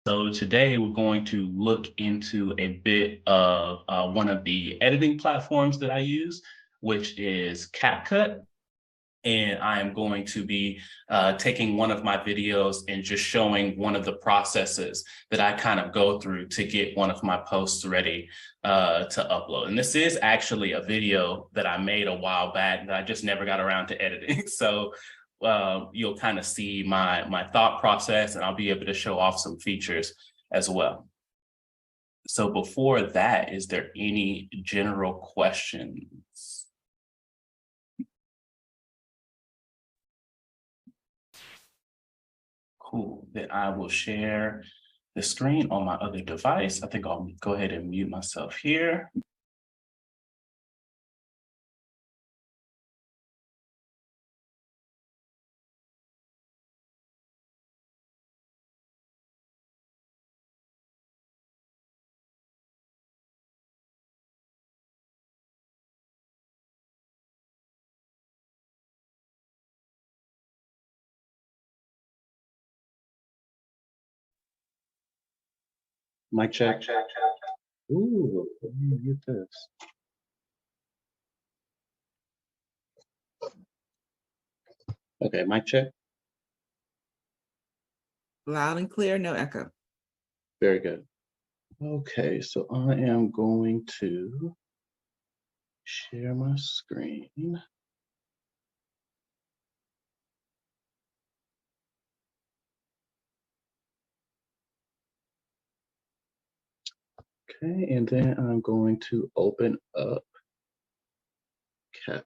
So today we're going to look into a bit of one of the editing platforms that I use, which is Capcut. And I am going to be taking one of my videos and just showing one of the processes that I kind of go through to get one of my posts ready to upload. And this is actually a video that I made a while back that I just never got around to editing. So you'll kind of see my thought process, and I'll be able to show off some features as well. So before that, is there any general questions? Cool. Then I will share the screen on my other device. I think I'll go ahead and mute myself here. Mic check. Ooh, let me mute this. Okay, mic check. Loud and clear, no echo. Very good. Okay, so I am going to share my screen. Okay, and then I'm going to open up Capcut.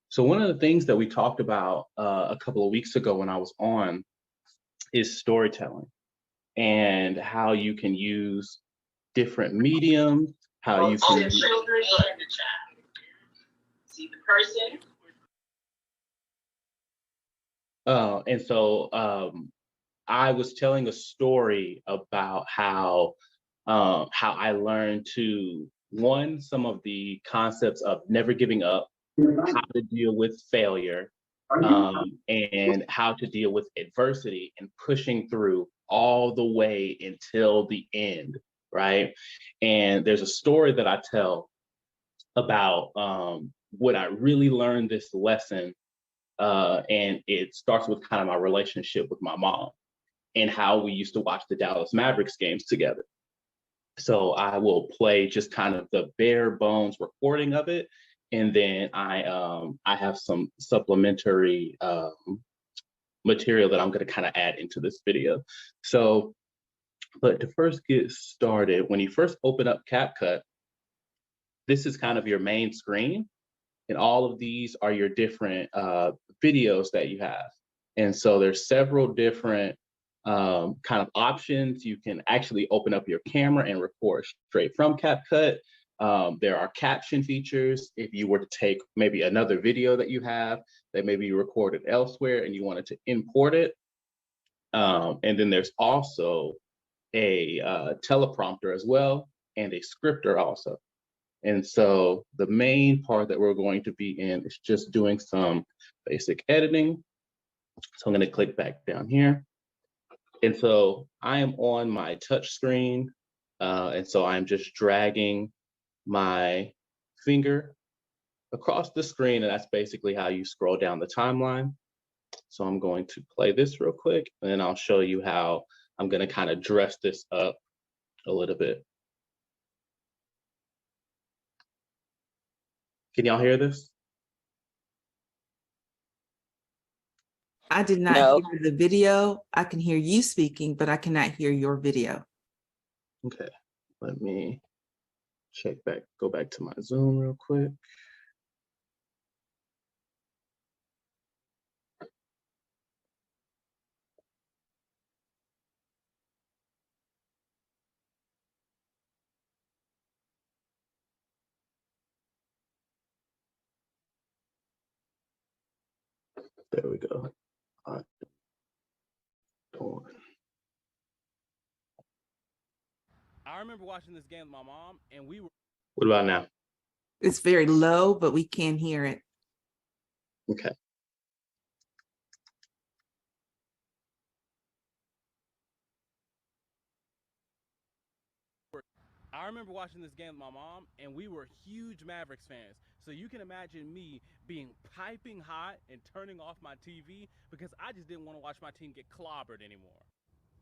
So one of the things that we talked about a couple of weeks ago when I was on is storytelling and how you can use different mediums, how you can use children are in the chat. See the person. and so I was telling a story about how I learned to some of the concepts of never giving up, how to deal with failure, and how to deal with adversity and pushing through all the way until the end, right? And there's a story that I tell about when I really learned this lesson, and it starts with kind of my relationship with my mom and how we used to watch the Dallas Mavericks games together. So I will play just kind of the bare bones recording of it, and then I have some supplementary material that I'm going to kind of add into this video. So, but to first get started, when you first open up CapCut, this is kind of your main screen, and all of these are your different videos that you have. And so there's several different kind of options. You can actually open up your camera and record straight from CapCut. There are caption features if you were to take maybe another video that you have that maybe you recorded elsewhere and you wanted to import it. And then there's also a teleprompter as well, and a scripter also. And so the main part that we're going to be in is just doing some basic editing. So I'm going to click back down here. And so I am on my touch screen. And so I'm just dragging my finger across the screen. And that's basically how you scroll down the timeline. So I'm going to play this real quick, and then I'll show you how I'm going to kind of dress this up a little bit. Can y'all hear this? I did not hear the video. I can hear you speaking, but I cannot hear your video. Okay, let me go back to my Zoom real quick. There we go. I remember watching this game with my mom, and we were. What about now? It's very low, but we can hear it. Okay. I remember watching this game with my mom, and we were huge Mavericks fans. So you can imagine me being piping hot and turning off my TV because I just didn't want to watch my team get clobbered anymore.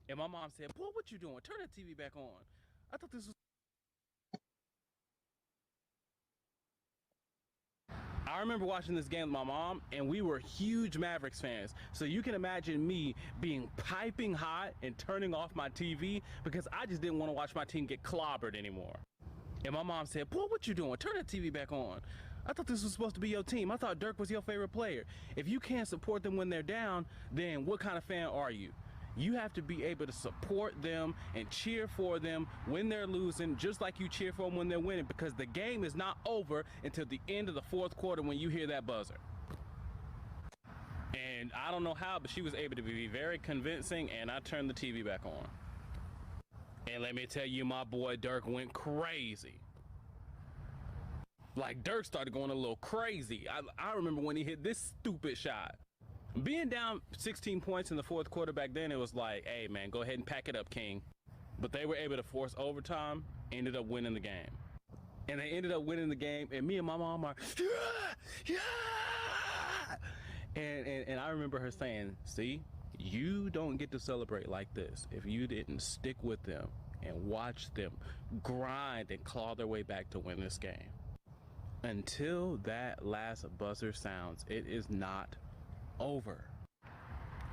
And my mom said, "Boy, what you doing? Turn that TV back on." I thought this was. I remember watching this game with my mom, and we were huge Mavericks fans. So you can imagine me being piping hot and turning off my TV because I just didn't want to watch my team get clobbered anymore. And my mom said, "Boy, what you doing? Turn that TV back on." I thought this was supposed to be your team. I thought Dirk was your favorite player. If you can't support them when they're down, then what kind of fan are you? You have to be able to support them and cheer for them when they're losing, just like you cheer for them when they're winning, because the game is not over until the end of the fourth quarter when you hear that buzzer. And I don't know how, but she was able to be very convincing, and I turned the TV back on. And let me tell you, my boy Dirk went crazy. Like, Dirk started going a little crazy. I remember when he hit this stupid shot. Being down 16 points in the fourth quarter back then, it was like, hey, man, go ahead and pack it up, King. But they were able to force overtime, ended up winning the game. And they ended up winning the game, and me and my mom are, yeah! And I remember her saying, see, you don't get to celebrate like this if you didn't stick with them and watch them grind and claw their way back to win this game. Until that last buzzer sounds, it is not over.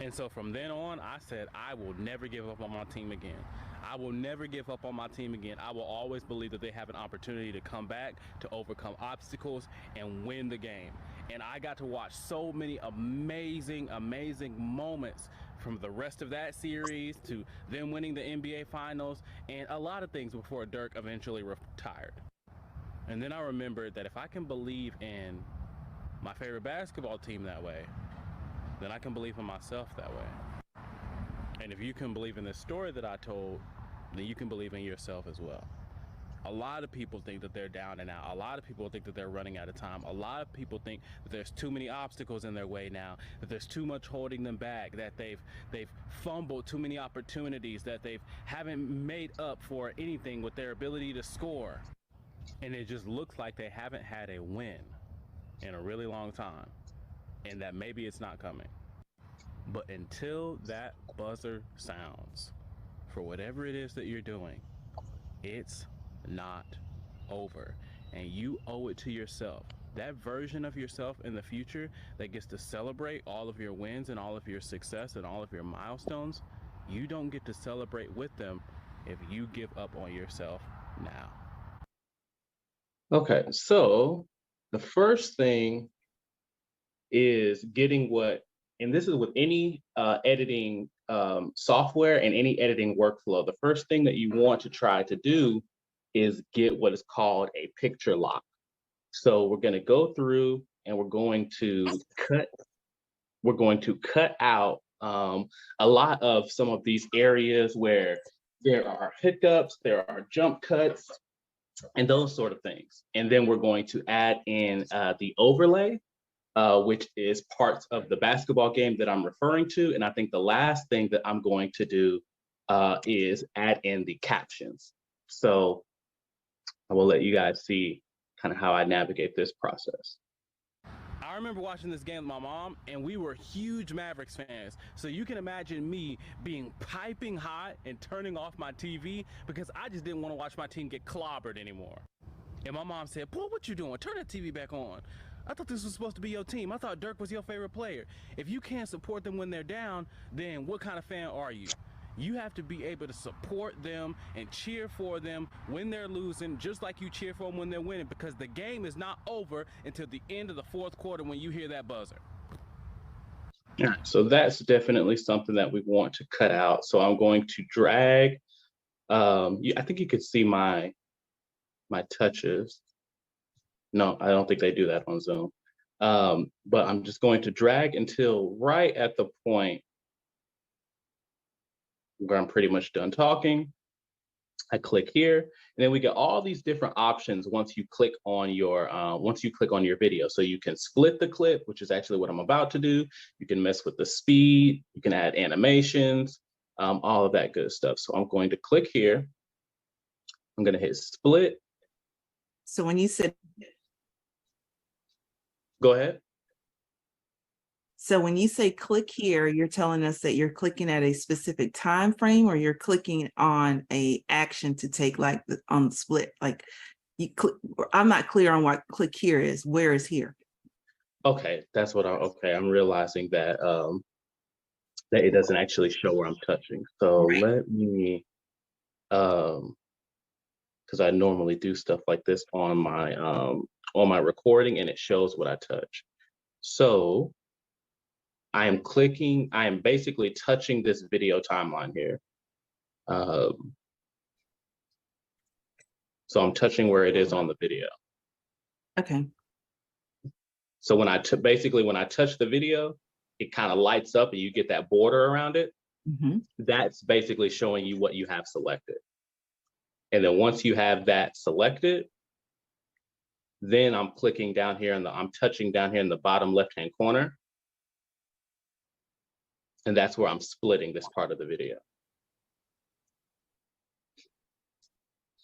And so from then on, I said, I will never give up on my team again. I will never give up on my team again. I will always believe that they have an opportunity to come back, to overcome obstacles, and win the game. And I got to watch so many amazing, amazing moments from the rest of that series to them winning the NBA Finals and a lot of things before Dirk eventually retired. And then I remembered that if I can believe in my favorite basketball team that way, then I can believe in myself that way. And if you can believe in this story that I told, then you can believe in yourself as well. A lot of people think that they're down and out. A lot of people think that they're running out of time. A lot of people think that there's too many obstacles in their way now, that there's too much holding them back, that they've fumbled too many opportunities, that they haven't made up for anything with their ability to score. And it just looks like they haven't had a win in a really long time, and that maybe it's not coming. But until that buzzer sounds, for whatever it is that you're doing, it's not over. And you owe it to yourself. That version of yourself in the future that gets to celebrate all of your wins and all of your success and all of your milestones, you don't get to celebrate with them if you give up on yourself now. Okay, so the first thing is getting and this is with any editing software and any editing workflow, the first thing that you want to try to do is get what is called a picture lock. So we're going to go through and we're going to cut out a lot of some of these areas where there are hiccups, there are jump cuts, and those sort of things. And then we're going to add in the overlay, which is parts of the basketball game that I'm referring to. And I think the last thing that I'm going to do is add in the captions. So I will let you guys see kind of how I navigate this process. I remember watching this game with my mom, and we were huge Mavericks fans. So you can imagine me being piping hot and turning off my TV because I just didn't want to watch my team get clobbered anymore. And my mom said, "Boy, what you doing? Turn that TV back on." I thought this was supposed to be your team. I thought Dirk was your favorite player. If you can't support them when they're down, then what kind of fan are you? You have to be able to support them and cheer for them when they're losing, just like you cheer for them when they're winning, because the game is not over until the end of the fourth quarter when you hear that buzzer. So that's definitely something that we want to cut out. So I'm going to drag. I think you could see my touches. No, I don't think they do that on Zoom. But I'm just going to drag until right at the point where I'm pretty much done talking. I click here, and then we get all these different options once you click on your video. So you can split the clip, which is actually what I'm about to do. You can mess with the speed. You can add animations, all of that good stuff. So I'm going to click here, I'm gonna hit split. So when you said, Go ahead. so when you say click here, you're telling us that you're clicking at a specific time frame, or you're clicking on a action to take, like on the split, like you click. I'm not clear on what click here is. Where is here? Okay, that's what I'm realizing that that it doesn't actually show where I'm touching. So Right. let me, because I normally do stuff like this on my recording, and it shows what I touch. So I am basically touching this video timeline here. So I'm touching where it is on the video. Okay. So when I touch the video, it kind of lights up and you get that border around it. Mm-hmm. That's basically showing you what you have selected. And then once you have that selected, then I'm clicking down here I'm touching down here in the bottom left-hand corner. And that's where I'm splitting this part of the video.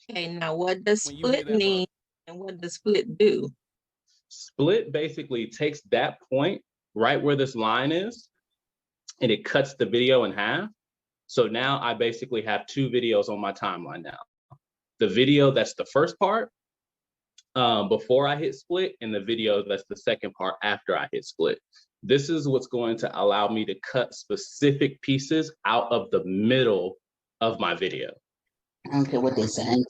Okay, now what does When you hear split that mean and what does split do? Split basically takes that point right where this line is, and it cuts the video in half. So now I basically have two videos on my timeline now. The video that's the first part before I hit split, and the video that's the second part after I hit split. This is what's going to allow me to cut specific pieces out of the middle of my video. I don't care what they're saying.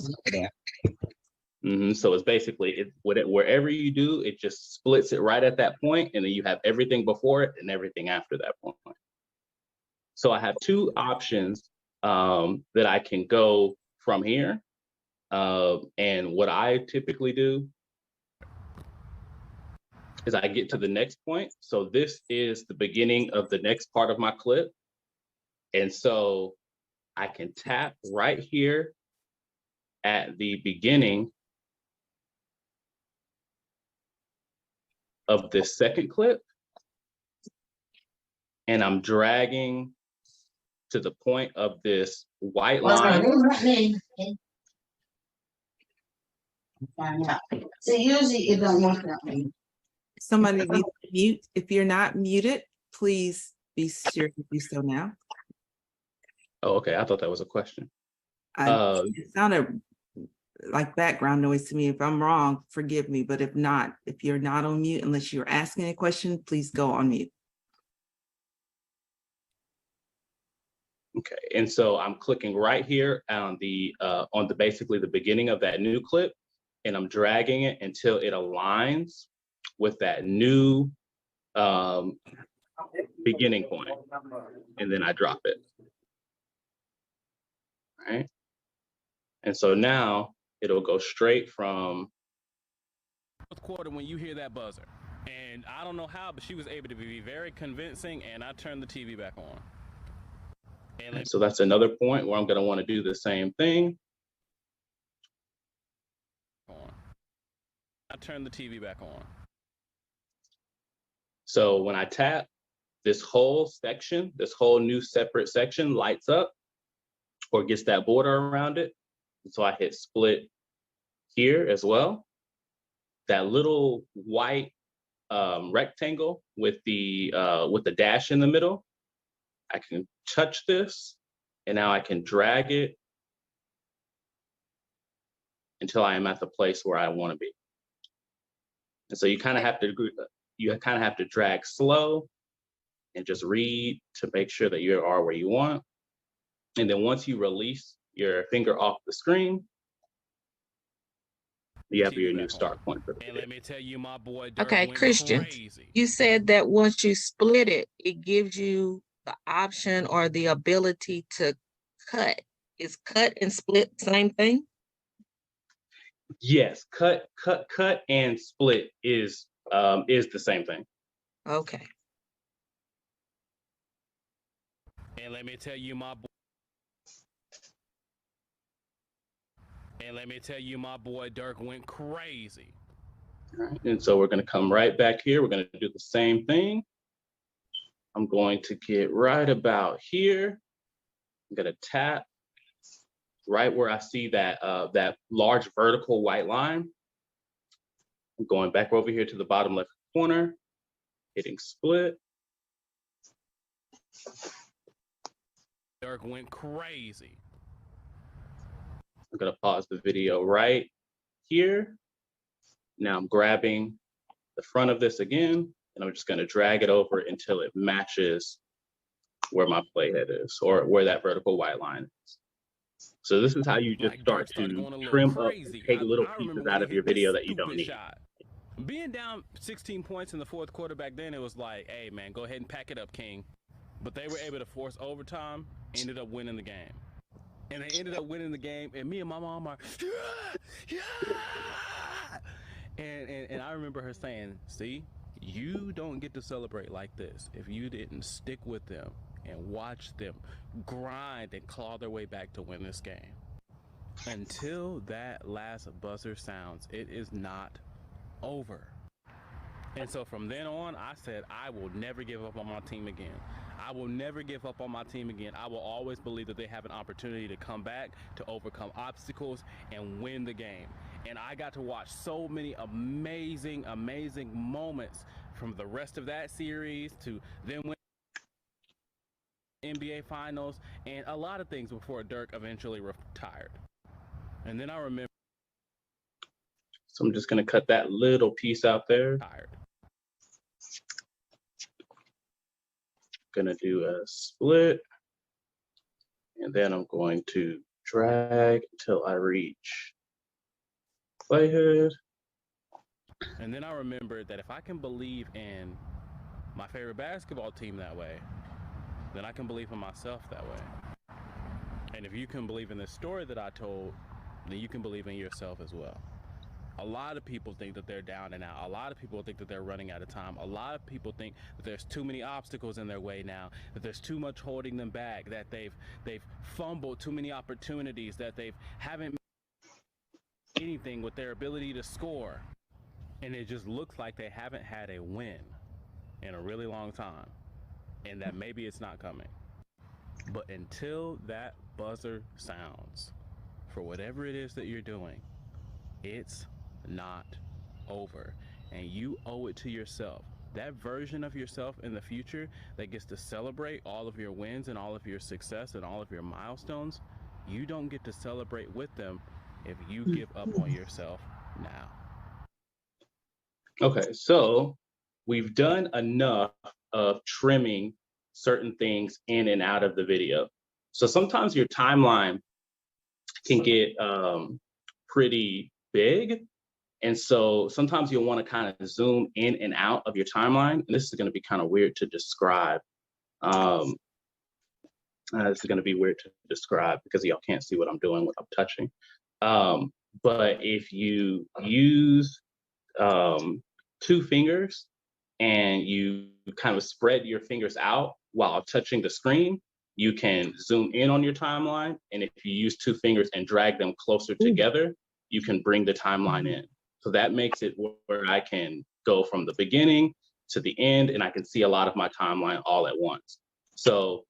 So it's basically wherever you do, it just splits it right at that point, and then you have everything before it and everything after that point. So I have two options that I can go from here. And what I typically do is I get to the next point. So this is the beginning of the next part of my clip. And so I can tap right here at the beginning of this second clip. And I'm dragging to the point of this white line. So usually it don't work that way. Somebody needs to mute. If you're not muted, please be sure to do so now. Oh, okay. I thought that was a question. It sounded like background noise to me. If I'm wrong, forgive me. But if not, if you're not on mute, unless you're asking a question, please go on mute. Okay, and so I'm clicking right here on basically the beginning of that new clip, and I'm dragging it until it aligns with that new beginning point, and then I drop it. All right, and so now it'll go straight from Fourth quarter when you hear that buzzer. And I don't know how, but she was able to be very convincing, and I turned the TV back on. And so that's another point where I'm going to want to do the same thing. I turned the TV back on. So when I tap, this whole section, this whole new separate section lights up or gets that border around it. And so I hit split here as well. That little white rectangle with the dash in the middle, I can touch this, and now I can drag it until I am at the place where I want to be. And so you kind of have to drag slow and just read to make sure that you are where you want. And then once you release your finger off the screen, you have your new start point for the video. And let me tell you, my boy Dirk Okay, went Christian, crazy. you said that once you split it, it gives you the option or the ability to cut. Is cut and split the same thing? Yes, cut, and split is the same thing. Okay. And let me tell you, my boy Dirk went crazy. All right, and so we're going to come right back here. We're going to do the same thing. I'm going to get right about here. I'm going to tap right where I see that that large vertical white line, I'm going back over here to the bottom left corner, hitting split. Dirk went crazy. I'm gonna pause the video right here. Now I'm grabbing the front of this again, and I'm just gonna drag it over until it matches where my playhead is, or where that vertical white line is. So this is how you just Like start Dirk started to going a little trim up and crazy. take little I remember pieces when out he of your hit this video that you don't stupid need. shot. Being down 16 points in the fourth quarter back then, it was like, hey man, go ahead and pack it up, King. But they were able to force overtime, ended up winning the game. And they ended up winning the game, and me and my mom are, yeah. And I remember her saying, see, you don't get to celebrate like this if you didn't stick with them and watch them grind and claw their way back to win this game. Until that last buzzer sounds, it is not over. And so from then on, I said, I will never give up on my team again. I will never give up on my team again. I will always believe that they have an opportunity to come back, to overcome obstacles, and win the game. And I got to watch so many amazing, amazing moments from the rest of that series to then win NBA Finals and a lot of things before Dirk eventually retired. And then I remember. So I'm just gonna cut that little piece out there. Gonna do a split, and then I'm going to drag until I reach playhead. And then I remembered that if I can believe in my favorite basketball team that way, then I can believe in myself that way. And if you can believe in the story that I told, then you can believe in yourself as well. A lot of people think that they're down and out. A lot of people think that they're running out of time. A lot of people think that there's too many obstacles in their way now, that there's too much holding them back, that they've fumbled too many opportunities, that they haven't made anything with their ability to score. And it just looks like they haven't had a win in a really long time, and that maybe it's not coming. But until that buzzer sounds, for whatever it is that you're doing, it's not over. And you owe it to yourself. That version of yourself in the future that gets to celebrate all of your wins and all of your success and all of your milestones, you don't get to celebrate with them if you give up on yourself now. Okay, so we've done enough of trimming certain things in and out of the video. So sometimes your timeline can get pretty big. And so sometimes you'll want to kind of zoom in and out of your timeline. And this is going to be kind of weird to describe. This is going to be weird to describe because y'all can't see what I'm doing, what I'm touching. But if you use 2 fingers and you kind of spread your fingers out while touching the screen, you can zoom in on your timeline. And if you use 2 fingers and drag them closer together, you can bring the timeline in. So that makes it where I can go from the beginning to the end, and I can see a lot of my timeline all at once. So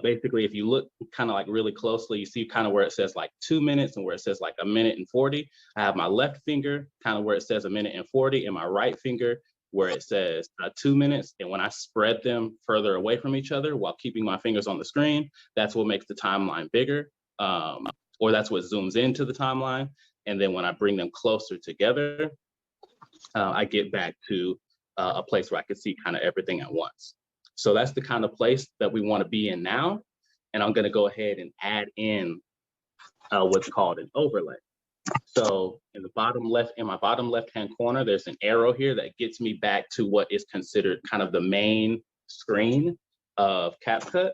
basically, if you look kind of like really closely, you see kind of where it says like 2 minutes and where it says like 1 minute and 40. I have my left finger kind of where it says 1 minute and 40, and my right finger where it says 2 minutes. And when I spread them further away from each other while keeping my fingers on the screen, that's what makes the timeline bigger, or that's what zooms into the timeline. And then when I bring them closer together, I get back to a place where I can see kind of everything at once. So that's the kind of place that we want to be in now. And I'm going to go ahead and add in what's called an overlay. So in the bottom left, in my bottom left-hand corner, there's an arrow here that gets me back to what is considered kind of the main screen of Capcut.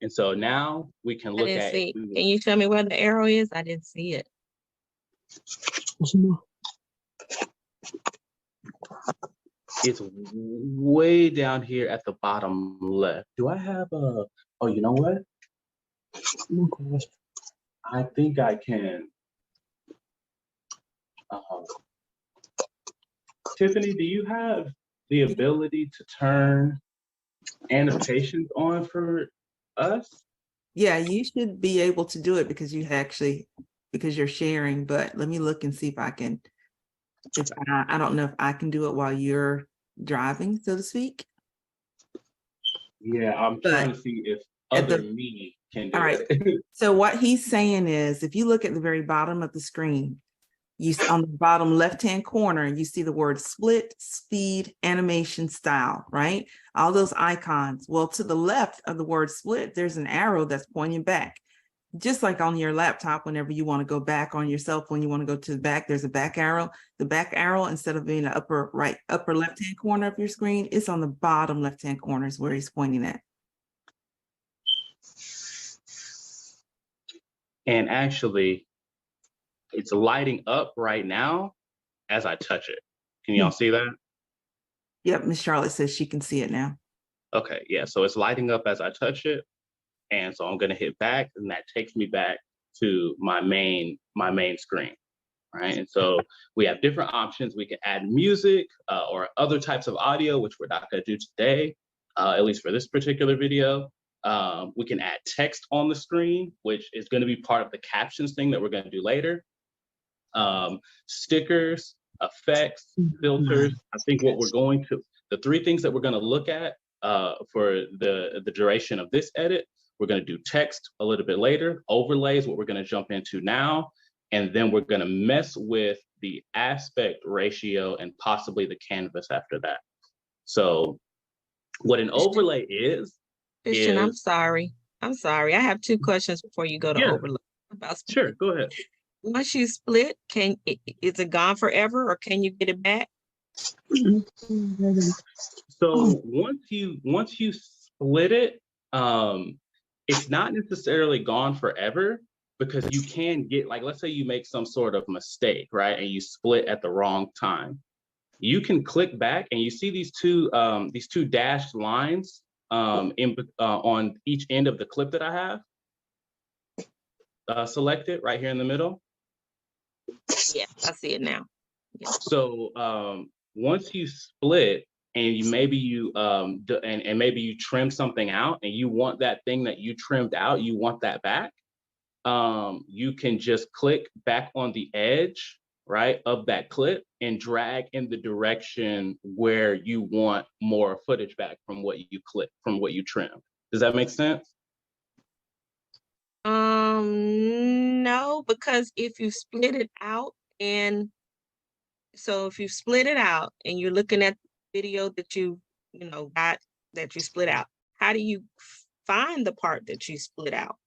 And so now we can look at. Can you show me where the arrow is? I didn't see it. It's way down here at the bottom left. Do I have a? Oh, you know what? I think I can. Tiffany, do you have the ability to turn annotations on for us? Yeah, you should be able to do it because because you're sharing, but let me look and see if I can, I don't know if I can do it while you're driving, so to speak. Yeah, I'm But trying to see if at other the- me can All do right. it. So what he's saying is, if you look at the very bottom of the screen, on the bottom left-hand corner, you see the word split, speed, animation, style, right? All those icons. Well, to the left of the word split, there's an arrow that's pointing back. Just like on your laptop, whenever you want to go back on your cell phone, you want to go to the back, there's a back arrow. The back arrow, instead of being the upper left-hand corner of your screen, it's on the bottom left-hand corner is where he's pointing at. And actually, it's lighting up right now as I touch it. Can y'all see that? Yep, Miss Charlotte says she can see it now. Okay, yeah, so it's lighting up as I touch it. And so I'm gonna hit back, and that takes me back to my main screen, right? And so we have different options. We can add music or other types of audio, which we're not gonna do today, at least for this particular video. We can add text on the screen, which is gonna be part of the captions thing that we're gonna do later. Stickers, effects, filters. I think the three things that we're gonna look at for the duration of this edit, we're gonna do text a little bit later, overlays, what we're gonna jump into now, and then we're gonna mess with the aspect ratio and possibly the canvas after that. So what an overlay is Christian, I'm sorry. I have two questions before you go to Yeah. overlay. Sure, go ahead. Once you split, is it gone forever or can you get it back? So once you split it, it's not necessarily gone forever, because you can get, like, let's say you make some sort of mistake, right? And you split at the wrong time. You can click back and you see these two dashed lines on each end of the clip that I have selected right here in the middle. Yeah, I see it now. Yeah. So once you split and maybe you trim something out and you want that thing that you trimmed out, you want that back, you can just click back on the edge, right, of that clip and drag in the direction where you want more footage back from what you trimmed. Does that make sense? No, because if you split it out and you're looking at the video that you got that you split out, how do you find the part that you split out?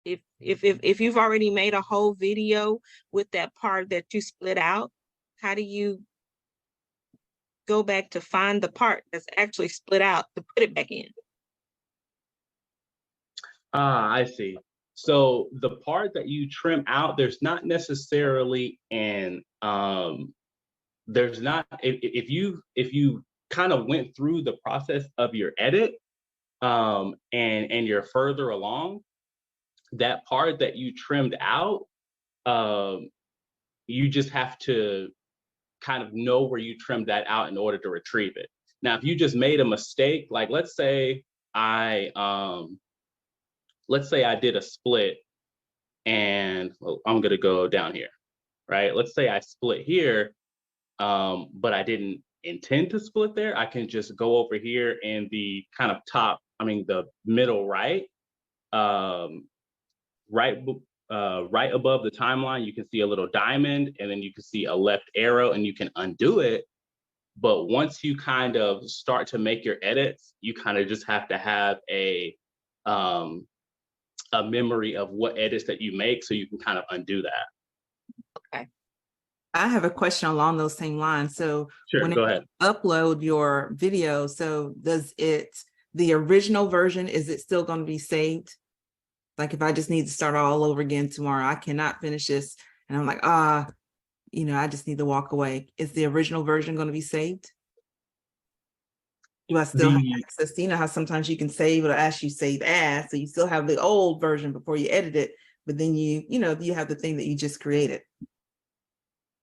If you've already made a whole video with that part that you split out, how do you go back to find the part that's actually split out to put it back in? I see. So the part that you trim out, there's not necessarily if you kind of went through the process of your edit and you're further along, that part that you trimmed out, you just have to kind of know where you trimmed that out in order to retrieve it. Now, if you just made a mistake, like let's say I did a split and I'm gonna go down here, right? Let's say I split here, but I didn't intend to split there. I can just go over here in the kind of the middle right, right above the timeline, you can see a little diamond, and then you can see a left arrow, and you can undo it. But once you kind of start to make your edits, you kind of just have to have a memory of what edits that you make, so you can kind of undo that. Okay. I have a question along those same lines. So Sure, when go ahead. you upload your video, so the original version, is it still going to be saved? Like if I just need to start all over again tomorrow, I cannot finish this. And I'm like, I just need to walk away. Is the original version going to be saved? Do I still have access? You know how sometimes you can save, it'll ask you save as, so you still have the old version before you edit it, but then you have the thing that you just created.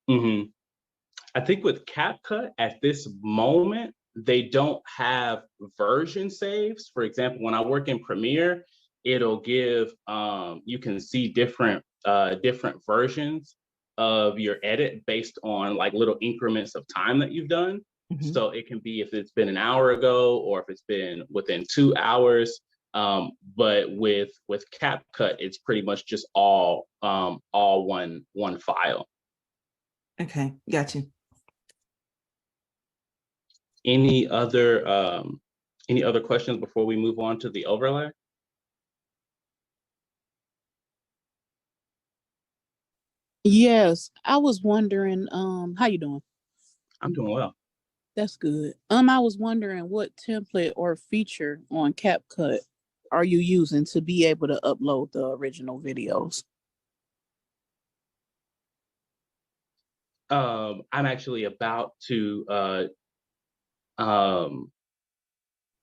I think with CapCut at this moment, they don't have version saves. For example, when I work in Premiere, it'll give, you can see different versions of your edit based on like little increments of time that you've done. Mhm. So it can be if it's been an hour ago or if it's been within 2 hours. But with CapCut, it's pretty much just all one file. Okay, got you. Any other questions before we move on to the overlay? Yes, I was wondering, how you doing? I'm doing well. That's good. I was wondering what template or feature on CapCut are you using to be able to upload the original videos? I'm actually about to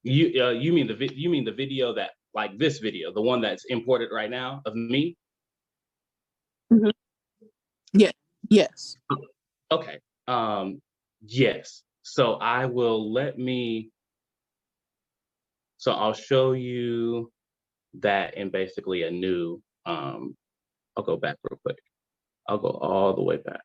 you mean the video that, like, this video, the one that's imported right now of me? Mhm. Yeah. Yes. Okay. Yes. So I'll show you that in basically a new, I'll go back real quick. I'll go all the way back.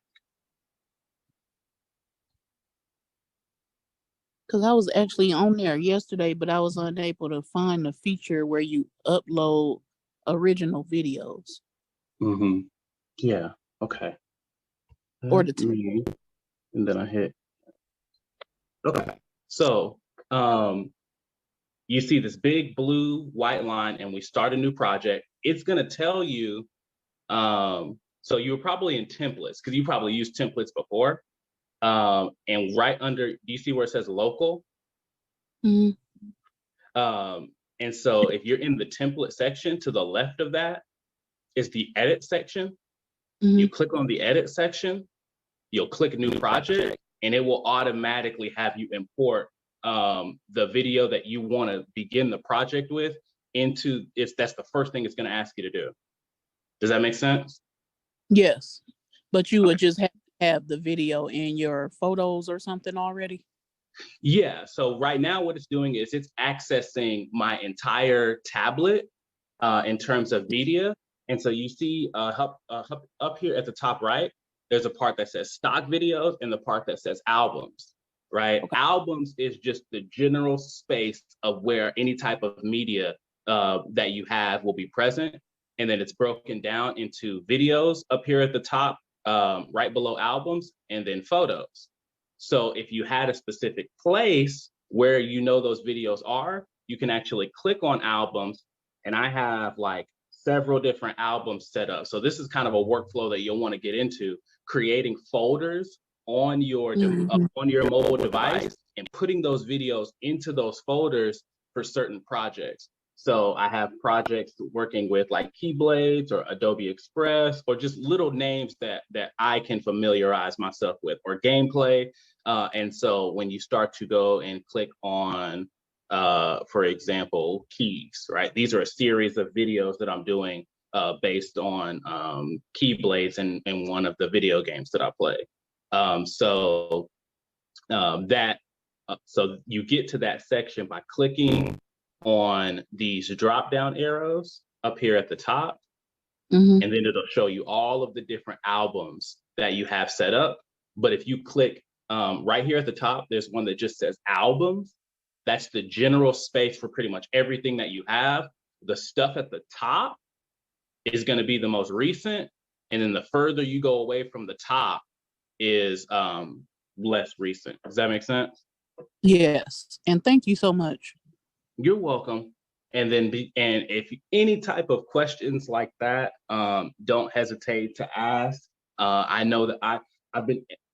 Because I was actually on there yesterday, but I was unable to find the feature where you upload original videos. Mm-hmm. Yeah. Okay. Or the And then I hit. Okay. So, you see this big blue white line, and we start a new project. It's gonna tell you. So you were probably in templates because you probably used templates before. And right under, do you see where it says local? Mhm. And so if you're in the template section, to the left of that is the edit section. You Mhm. click on the edit section, you'll click new project, and it will automatically have you import the video that you want to begin the project with into it's that's the first thing it's going to ask you to do. Does that make sense? Yes, but you Okay. would just have the video in your photos or something already? Yeah. So right now, what it's doing is it's accessing my entire tablet in terms of media. And so you see up here at the top right, there's a part that says stock videos and the part that says albums, right? Okay. Albums is just the general space of where any type of media that you have will be present. And then it's broken down into videos up here at the top, right below albums, and then photos. So if you had a specific place where you know those videos are, you can actually click on albums, and I have like several different albums set up. So this is kind of a workflow that you'll want to get into, creating folders on your Mhm. on your mobile device and putting those videos into those folders for certain projects. So I have projects working with like Keyblades or Adobe Express, or just little names that I can familiarize myself with, or gameplay. And so when you start to go and click on, for example, keys, right? These are a series of videos that I'm doing based on Keyblades in one of the video games that I play. So you get to that section by clicking on these drop down arrows up here at the top, Mhm. and then it'll show you all of the different albums that you have set up. But if you click right here at the top, there's one that just says albums. That's the general space for pretty much everything that you have. The stuff at the top is going to be the most recent. And then the further you go away from the top is less recent. Does that make sense? Yes, and thank you so much. You're welcome. And then if any type of questions like that, don't hesitate to ask. I know that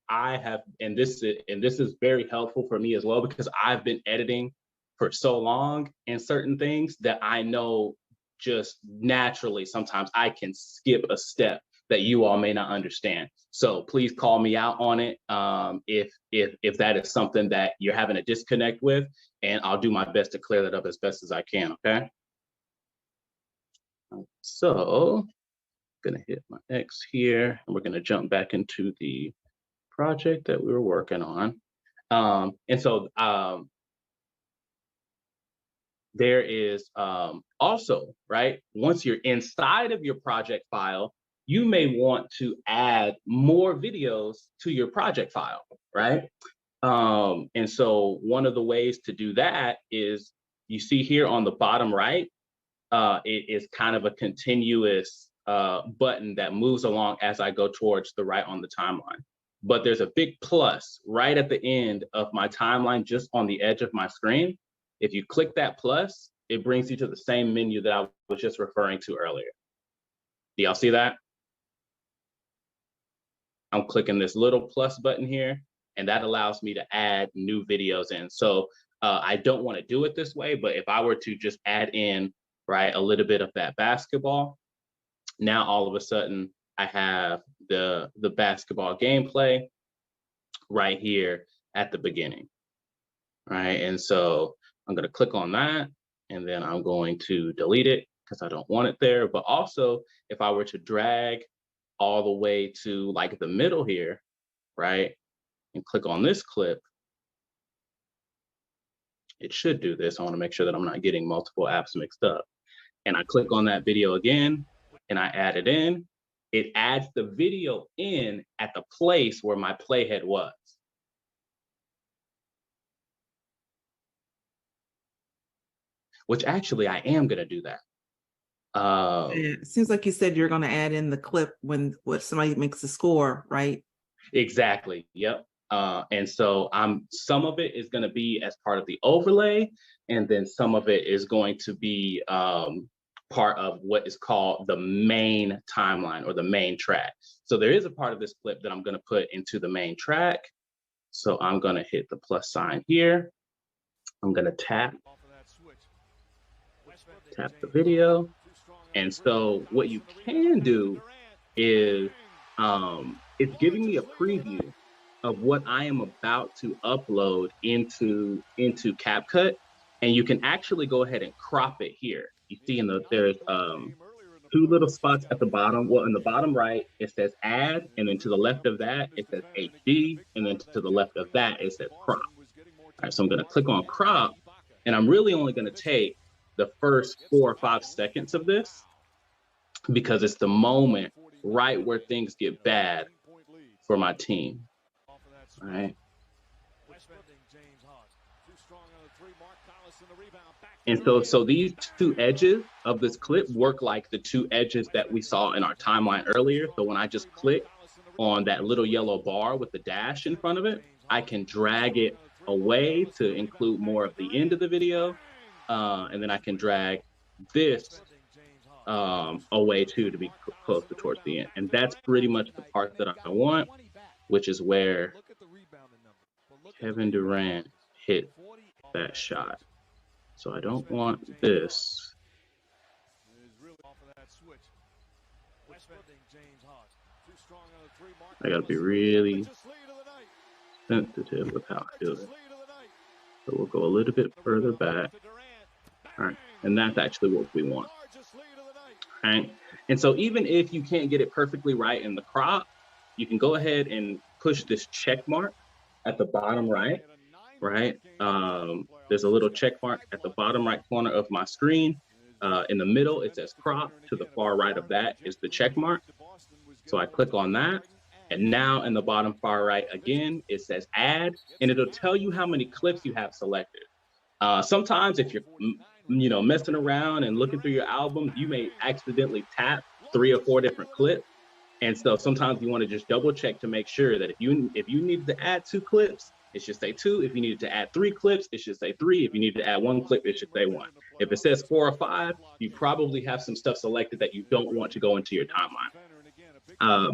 I have, and this is very helpful for me as well, because I've been editing for so long in certain things that I know just naturally sometimes I can skip a step that you all may not understand. So please call me out on it if that is something that you're having a disconnect with, and I'll do my best to clear that up as best as I can. Okay. So I'm gonna hit my X here, and we're gonna jump back into the project that we were working on. And so there is also, right, once you're inside of your project file, you may want to add more videos to your project file, right? And so one of the ways to do that is, you see here on the bottom right, it is kind of a continuous button that moves along as I go towards the right on the timeline. But there's a big plus right at the end of my timeline, just on the edge of my screen. If you click that plus, it brings you to the same menu that I was just referring to earlier. Do y'all see that? I'm clicking this little plus button here, and that allows me to add new videos in. So I don't want to do it this way, but if I were to just add in, right, a little bit of that basketball, now all of a sudden I have the basketball gameplay right here at the beginning, right? And so I'm going to click on that, and then I'm going to delete it because I don't want it there. But also, if I were to drag all the way to like the middle here, right, and click on this clip, it should do this. I want to make sure that I'm not getting multiple apps mixed up. And I click on that video again, and I add it in. It adds the video in at the place where my playhead was. Which actually I am going to do that. Yeah, it seems like you said you're going to add in the clip when somebody makes a score, right? Exactly. Yep. And so some of it is going to be as part of the overlay, and then some of it is going to be part of what is called the main timeline or the main track. So there is a part of this clip that I'm going to put into the main track. So I'm going to hit the plus sign here. I'm going to tap the video. And so what you can do is it's giving me a preview of what I am about to upload into CapCut, and you can actually go ahead and crop it here. You see there's two little spots at the bottom. Well, in the bottom right, it says add, and then to the left of that, it says HD, and then to the left of that, it says crop. All right, so I'm going to click on crop, and I'm really only going to take the first 4 or 5 seconds of this, because it's the moment right where things get bad for my team. All right. And so these two edges of this clip work like the two edges that we saw in our timeline earlier. So when I just click on that little yellow bar with the dash in front of it, I can drag it away to include more of the end of the video. And then I can drag this away too to be closer towards the end. And that's pretty much the part that I want, which is where Kevin Durant hit that shot. So I don't want this. I gotta be really sensitive with how I do it. So we'll go a little bit further back. All right, and that's actually what we want. All right, and so even if you can't get it perfectly right in the crop, you can go ahead and push this check mark at the bottom right, right? There's a little check mark at the bottom right corner of my screen. In the middle, it says crop. To the far right of that is the check mark. So I click on that. And now in the bottom far right again, it says add, and it'll tell you how many clips you have selected. Sometimes if you're messing around and looking through your album, you may accidentally tap 3 or 4 different clips. And so sometimes you want to just double check to make sure that if you needed to add 2 clips, it should say 2. If you needed to add 3 clips, it should say 3. If you needed to add 1 clip, it should say 1. If it says 4 or 5, you probably have some stuff selected that you don't want to go into your timeline.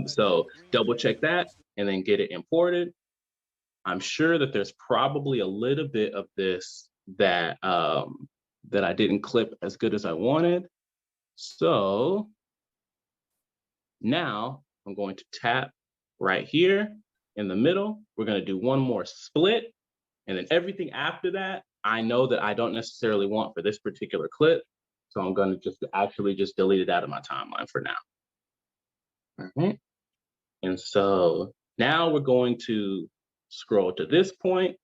So double check that and then get it imported. I'm sure that there's probably a little bit of this that that I didn't clip as good as I wanted. So now I'm going to tap right here in the middle. We're going to do one more split, and then everything after that, I know that I don't necessarily want for this particular clip. So I'm going to just delete it out of my timeline for now. All right. And so now we're going to scroll to this point,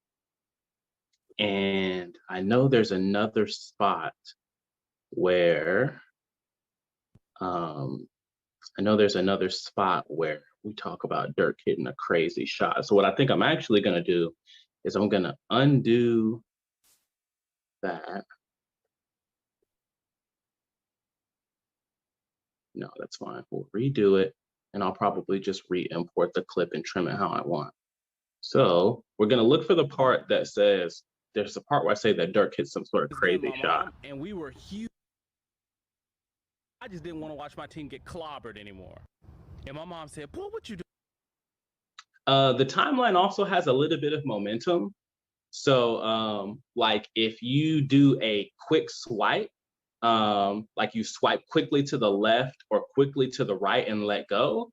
And I know there's another spot where, we talk about Dirk hitting a crazy shot. So what I think I'm actually gonna do is I'm gonna undo that. No, that's fine. We'll redo it, and I'll probably just re-import the clip and trim it how I want. So we're gonna look for the part that says, there's a part where I say that Dirk hit some sort of crazy shot. And we were huge. I just didn't want to watch my team get clobbered anymore. And my mom said, "Boy, what you do?" The timeline also has a little bit of momentum. So like if you do a quick swipe, like you swipe quickly to the left or quickly to the right and let go,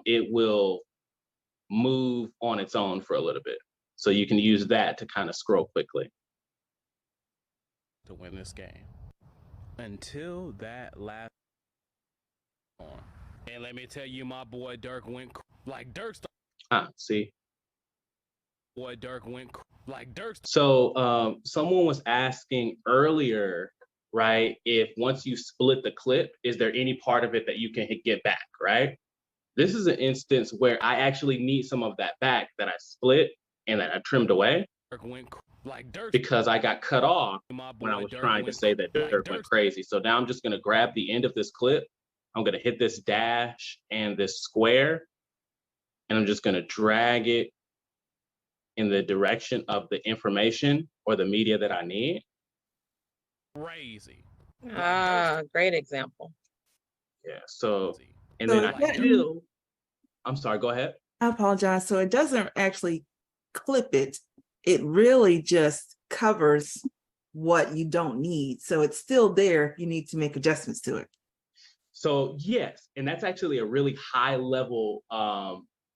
it will move on its own for a little bit. So you can use that to kind of scroll quickly. To win this game. Until that last on. And let me tell you, my boy Dirk went like Dirk. See. Boy Dirk went like Dirk. So someone was asking earlier, right, if once you split the clip, is there any part of it that you can get back, right? This is an instance where I actually need some of that back that I split and that I trimmed away. Dirk went like Dirk. Because I got cut off when I was trying to say that Dirk went crazy. So now I'm just gonna grab the end of this clip. I'm gonna hit this dash and this square, and I'm just gonna drag it in the direction of the information or the media that I need. Crazy. Great example. Yeah, so, and So then I still, I'm sorry, go ahead. I apologize. So it doesn't actually clip it. It really just covers what you don't need. So it's still there if you need to make adjustments to it. So yes, and that's actually a really high level,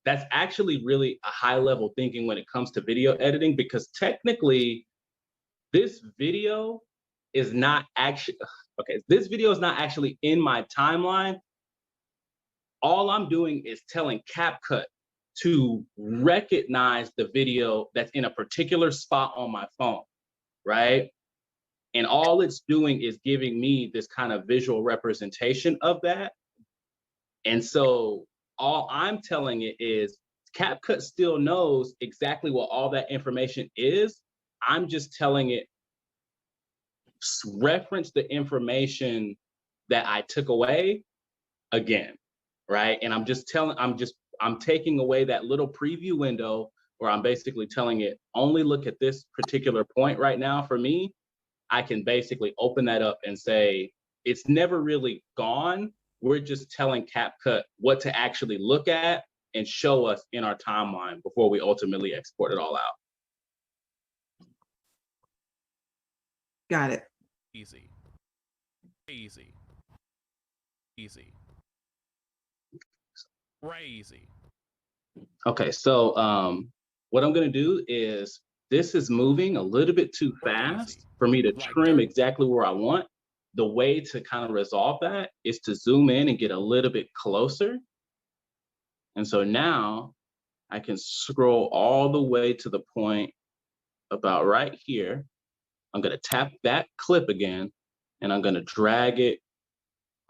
that's actually really a high level thinking when it comes to video editing, because technically this video is not actually, this video is not actually in my timeline. All I'm doing is telling Capcut to recognize the video that's in a particular spot on my phone, right? And all it's doing is giving me this kind of visual representation of that. And so all I'm telling it is Capcut still knows exactly what all that information is. I'm just telling it, reference the information that I took away again, right? And I'm taking away that little preview window where I'm basically telling it, only look at this particular point right now for me. I can basically open that up and say, it's never really gone. We're just telling Capcut what to actually look at and show us in our timeline before we ultimately export it all out. Got it. Easy. Easy. Easy. Crazy. Okay, so what I'm gonna do is, this is moving a little bit too fast for me to trim exactly where I want. The way to kind of resolve that is to zoom in and get a little bit closer. And so now I can scroll all the way to the point about right here. I'm gonna tap that clip again, and I'm gonna drag it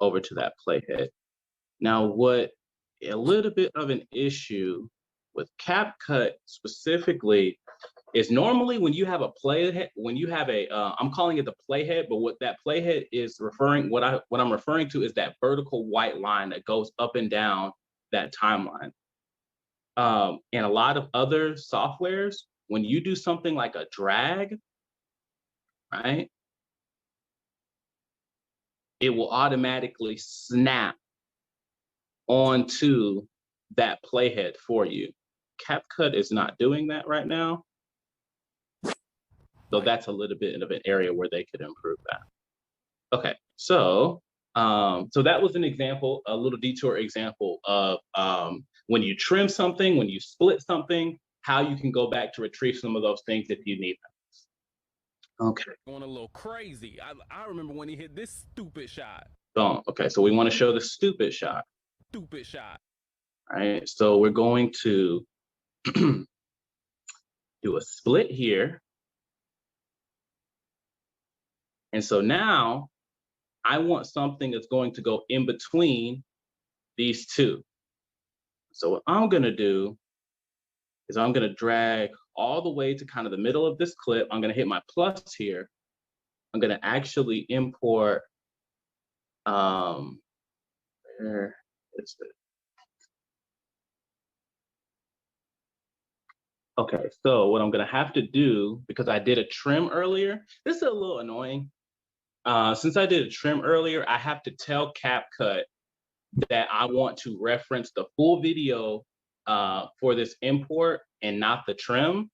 over to that playhead. Now, what a little bit of an issue with CapCut specifically is normally when you have a playhead, when you have a, I'm calling it the playhead, but what that playhead is referring, what I'm referring to is that vertical white line that goes up and down that timeline. And a lot of other softwares, when you do something like a drag, right, it will automatically snap onto that playhead for you. CapCut is not doing that right now. So that's a little bit of an area where they could improve that. Okay, so so that was an example, a little detour example of when you trim something, when you split something, how you can go back to retrieve some of those things if you need them. Okay. Going a little crazy. I remember when he hit this stupid shot. Okay, so we want to show the stupid shot. Stupid shot. All right, so we're going to do a split here. And so now I want something that's going to go in between these two. So what I'm gonna do is I'm gonna drag all the way to kind of the middle of this clip. I'm gonna hit my plus here. I'm gonna actually import, where is it? Okay, so what I'm gonna have to do, because I did a trim earlier, this is a little annoying. Since I did a trim earlier, I have to tell CapCut that I want to reference the full video for this import and not the trim.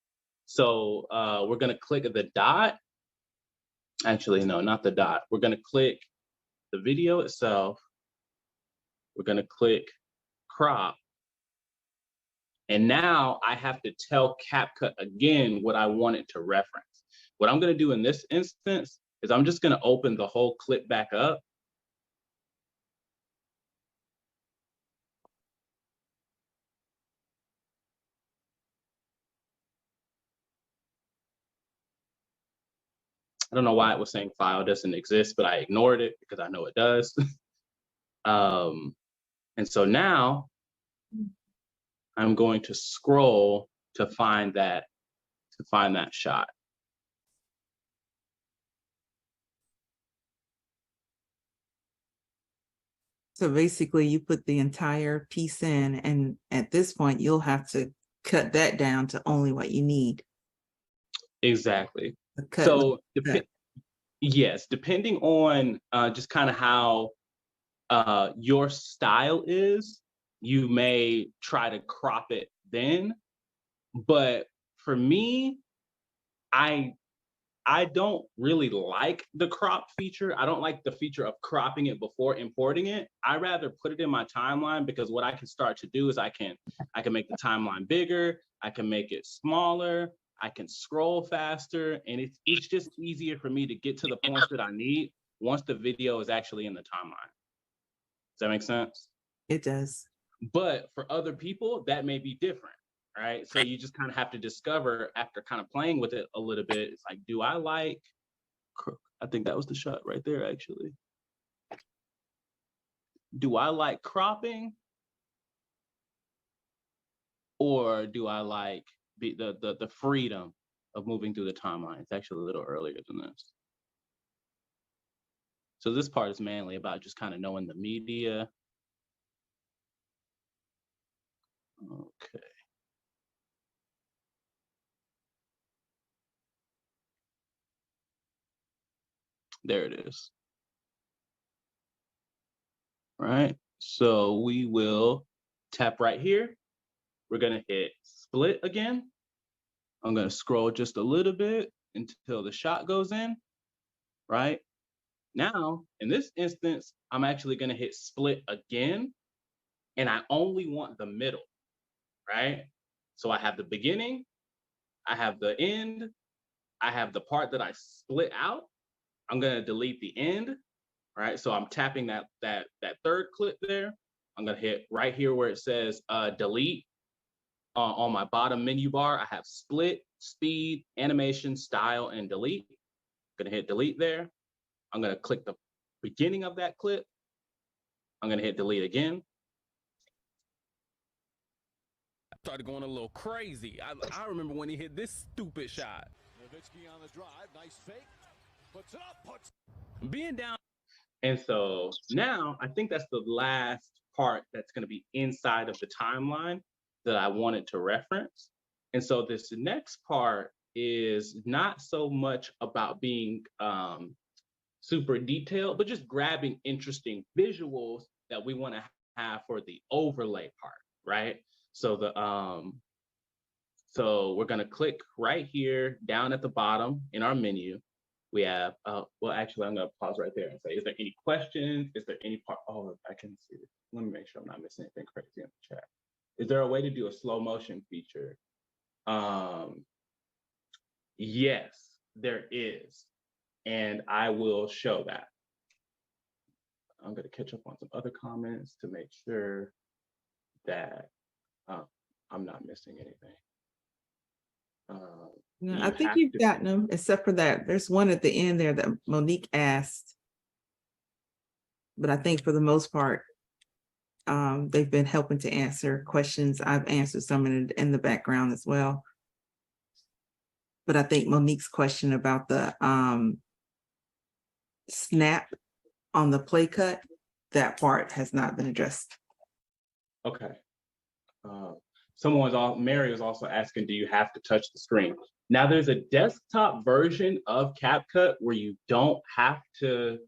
So we're gonna click the dot. Actually, no, not the dot. We're gonna click the video itself. We're gonna click crop. And now I have to tell CapCut again what I want it to reference. What I'm gonna do in this instance is I'm just gonna open the whole clip back up. I don't know why it was saying file doesn't exist, but I ignored it because I know it does. And so now I'm going to scroll to find that shot. So basically you put the entire piece in, and at this point you'll have to cut that down to only what you need. Exactly. Cut So cut. yes, depending on just kind of how your style is, you may try to crop it then. But for me, I don't really like the crop feature. I don't like the feature of cropping it before importing it. I rather put it in my timeline, because what I can start to do is I can make the timeline bigger, I can make it smaller, I can scroll faster, and it's just easier for me to get to the points that I need once the video is actually in the timeline. Does that make sense? It does. But for other people, that may be different, right? So you just kind of have to discover, after kind of playing with it a little bit, it's like, do I like, I think that was the shot right there, actually. Do I like cropping, or do I like the freedom of moving through the timeline? It's actually a little earlier than this. So this part is mainly about just kind of knowing the media. Okay. There it is. Right? So we will tap right here. We're gonna hit split again. I'm gonna scroll just a little bit until the shot goes in, right? Now, in this instance, I'm actually gonna hit split again, and I only want the middle, right? So I have the beginning, I have the end, I have the part that I split out. I'm gonna delete the end, right? So I'm tapping that third clip there. I'm gonna hit right here where it says delete. On my bottom menu bar, I have split, speed, animation, style, and delete. I'm gonna hit delete there. I'm gonna click the beginning of that clip. I'm gonna hit delete again. Started going a little crazy. I remember when he hit this stupid shot. Nowitzki on the drive, nice fake, puts it up, Being down. And so now I think that's the last part that's gonna be inside of the timeline that I wanted to reference. And so this next part is not so much about being super detailed, but just grabbing interesting visuals that we want to have for the overlay part, right? So so we're gonna click right here down at the bottom in our menu. We have, well, actually, I'm gonna pause right there and say, is there any questions? Is there any part? Oh, I can see it. Let me make sure I'm not missing anything crazy in the chat. Is there a way to do a slow motion feature? Yes, there is. And I will show that. I'm gonna catch up on some other comments to make sure that I'm not missing anything. Yeah, you I think have you've to- gotten them, except for that. There's one at the end there that Monique asked. But I think for the most part, they've been helping to answer questions. I've answered some in the background as well. But I think Monique's question about the snap on the play cut, that part has not been addressed. Okay. Mary was also asking, do you have to touch the screen? Now there's a desktop version of CapCut where you don't have to,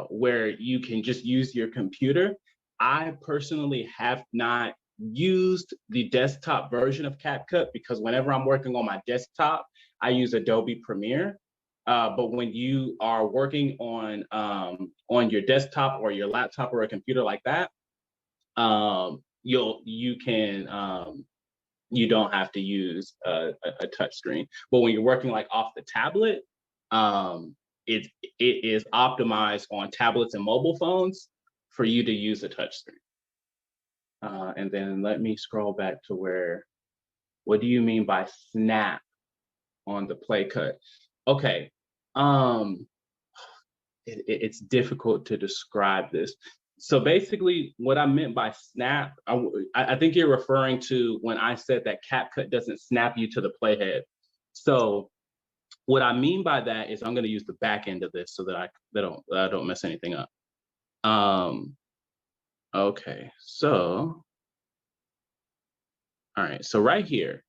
where you can just use your computer. I personally have not used the desktop version of CapCut because whenever I'm working on my desktop, I use Adobe Premiere. But when you are working on your desktop or your laptop or a computer like that, you don't have to use a touch screen. But when you're working like off the tablet, it is optimized on tablets and mobile phones for you to use a touch screen. And then let me scroll back to what do you mean by snap on the play cut? Okay. It's difficult to describe this. So basically what I meant by snap, I think you're referring to when I said that CapCut doesn't snap you to the playhead. So what I mean by that is I'm going to use the back end of this so that I don't mess anything up. Okay, so, all right, so right here,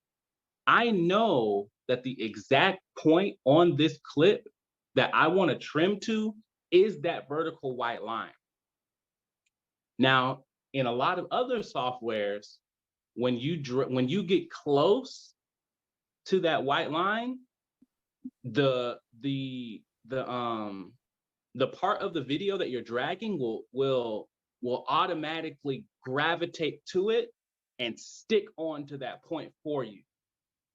I know that the exact point on this clip that I want to trim to is that vertical white line. Now, in a lot of other softwares, when you get close to that white line, the part of the video that you're dragging will automatically gravitate to it and stick onto that point for you,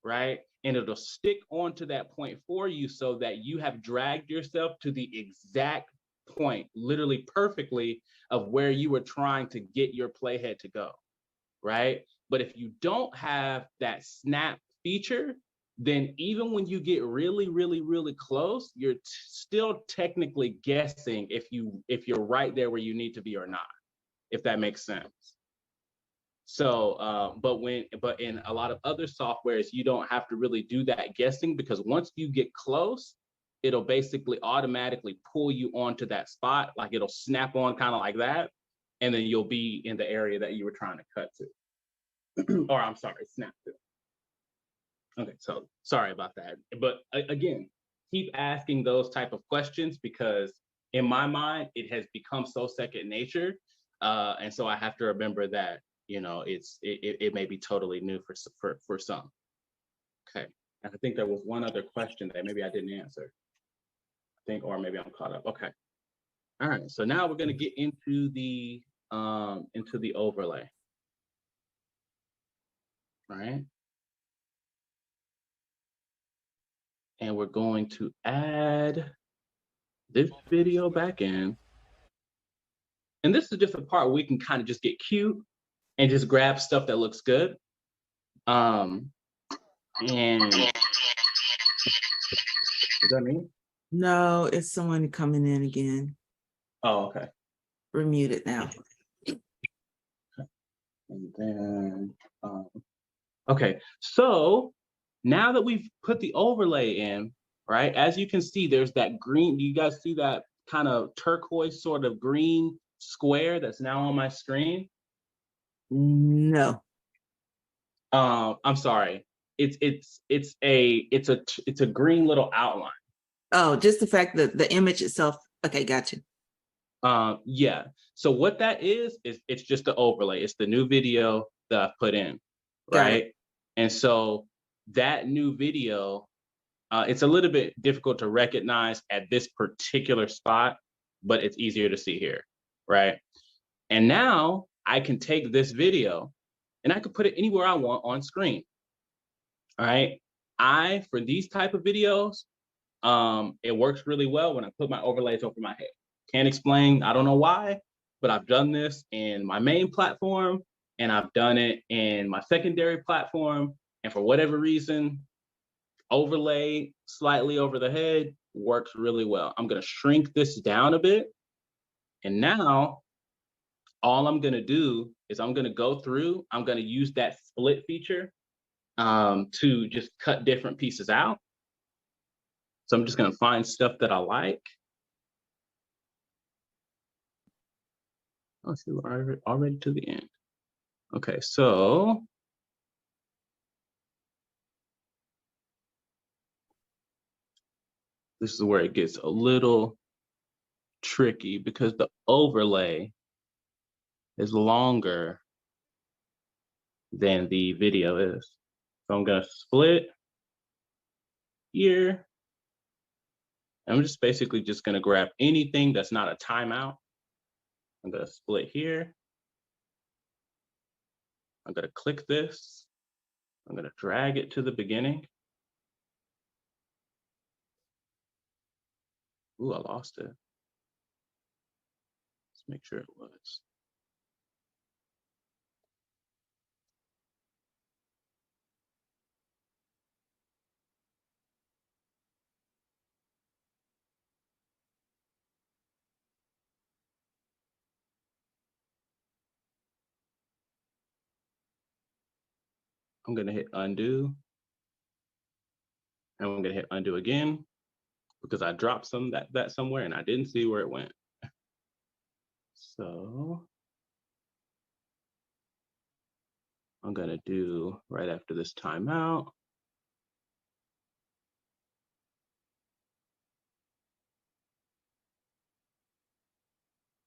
right? And it'll stick onto that point for you so that you have dragged yourself to the exact point, literally perfectly, of where you were trying to get your playhead to go, right? But if you don't have that snap feature, then even when you get really, really, really close, you're still technically guessing if you're right there where you need to be or not, if that makes sense. So, but in a lot of other softwares, you don't have to really do that guessing because once you get close, it'll basically automatically pull you onto that spot, like it'll snap on kind of like that, and then you'll be in the area that you were trying to cut to. Or I'm sorry, snap to. Okay, so sorry about that. But again, keep asking those type of questions because in my mind, it has become so second nature. And so I have to remember that, it may be totally new for some. Okay, and I think there was one other question that maybe I didn't answer. I think, or maybe I'm caught up. Okay. All right, so now we're gonna get into the overlay. All right. And we're going to add this video back in. And this is just a part where we can kind of just get cute and just grab stuff that looks good. And is that me? No, it's someone coming in again. Oh, okay. We're muted now. And then, okay, so now that we've put the overlay in, right, as you can see, there's that green, do you guys see that kind of turquoise sort of green square that's now on my screen? No. I'm sorry. It's a green little outline. Oh, just the fact that the image itself. Okay, gotcha. Yeah. So what that is it's just the overlay. It's the new video that I've put in, right? And so that new video, it's a little bit difficult to recognize at this particular spot, but it's easier to see here, right? And now I can take this video and I can put it anywhere I want on screen. All right. For these type of videos, it works really well when I put my overlays over my head. Can't explain, I don't know why, but I've done this in my main platform and I've done it in my secondary platform. And for whatever reason, overlay slightly over the head works really well. I'm gonna shrink this down a bit. And now all I'm gonna do is I'm gonna go through, I'm gonna use that split feature to just cut different pieces out. So I'm just gonna find stuff that I like. Oh, see, we're already to the end. Okay, so this is where it gets a little tricky because the overlay is longer than the video is. So I'm gonna split here. I'm just basically just gonna grab anything that's not a timeout. I'm gonna split here. I'm gonna click this. I'm gonna drag it to the beginning. Ooh, I lost it. Let's make sure it was. I'm gonna hit undo. And I'm gonna hit undo again because I dropped that somewhere and I didn't see where it went. So I'm gonna do right after this timeout.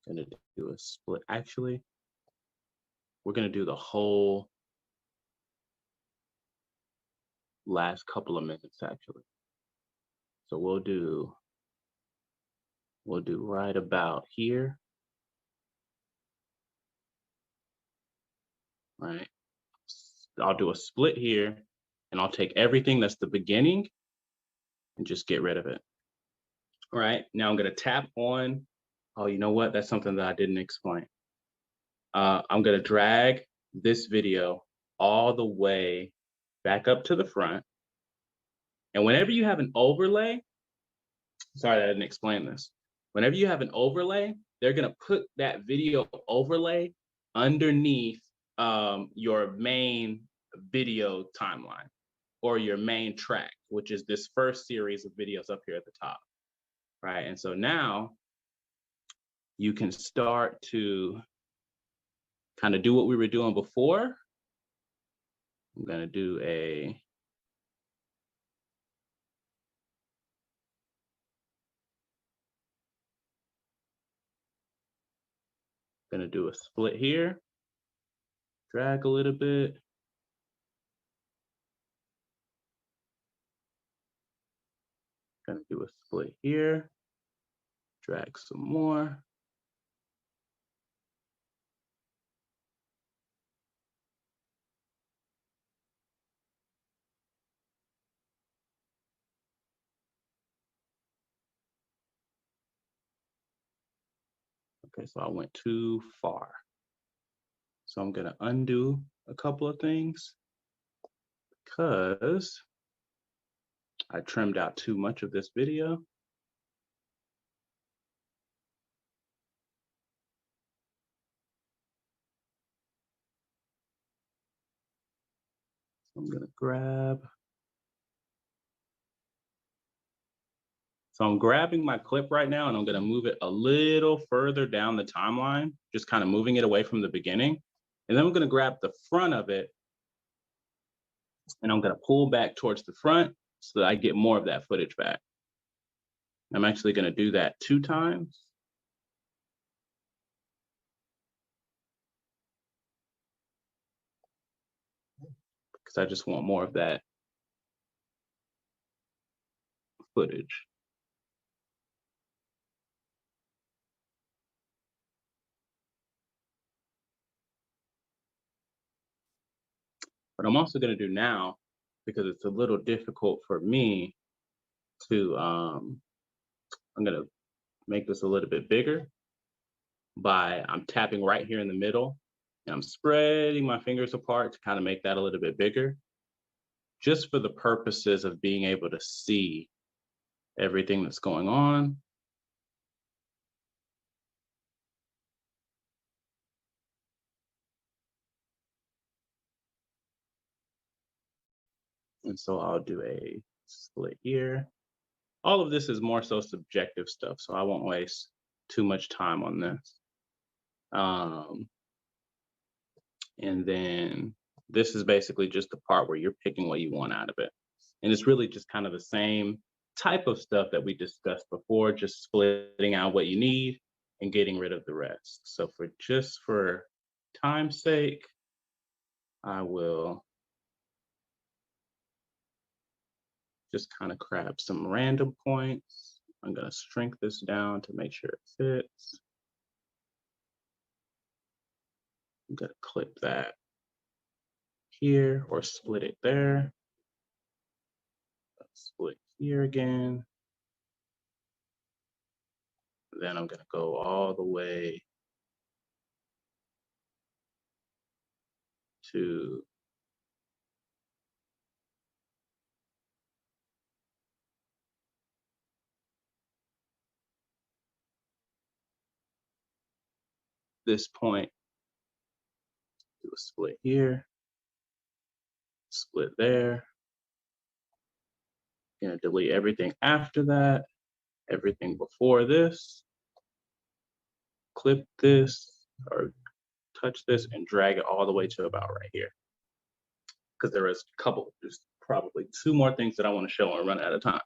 Gonna do a split. Actually, we're gonna do the whole last couple of minutes actually. So we'll do right about here. Right. I'll do a split here and I'll take everything that's the beginning and just get rid of it. All right, now I'm gonna tap on, oh, you know what? That's something that I didn't explain. I'm gonna drag this video all the way back up to the front. And whenever you have an overlay, sorry that I didn't explain this. Whenever you have an overlay, they're gonna put that video overlay underneath your main video timeline or your main track, which is this first series of videos up here at the top, right? And so now you can start to kind of do what we were doing before. I'm gonna do a split here, drag a little bit. Gonna do a split here, drag some more. Okay, so I went too far. So I'm gonna undo a couple of things because I trimmed out too much of this video. So I'm gonna grab. So I'm grabbing my clip right now and I'm gonna move it a little further down the timeline, just kind of moving it away from the beginning. And then I'm gonna grab the front of it and I'm gonna pull back towards the front so that I get more of that footage back. I'm actually gonna do that 2 times. Because I just want more of that footage. What I'm also gonna do now, because it's a little difficult for me to, I'm gonna make this a little bit bigger I'm tapping right here in the middle and I'm spreading my fingers apart to kind of make that a little bit bigger, just for the purposes of being able to see everything that's going on. And so I'll do a split here. All of this is more so subjective stuff, so I won't waste too much time on this. And then this is basically just the part where you're picking what you want out of it. And it's really just kind of the same type of stuff that we discussed before, just splitting out what you need and getting rid of the rest. So for time's sake, I will just kind of grab some random points. I'm going to shrink this down to make sure it fits. I'm going to clip that here or split it there. Split here again. Then I'm going to go all the way to this point. Do a split here, split there. Gonna delete everything after that, everything before this, clip this or touch this and drag it all the way to about right here. Because there's probably 2 more things that I want to show and run out of time.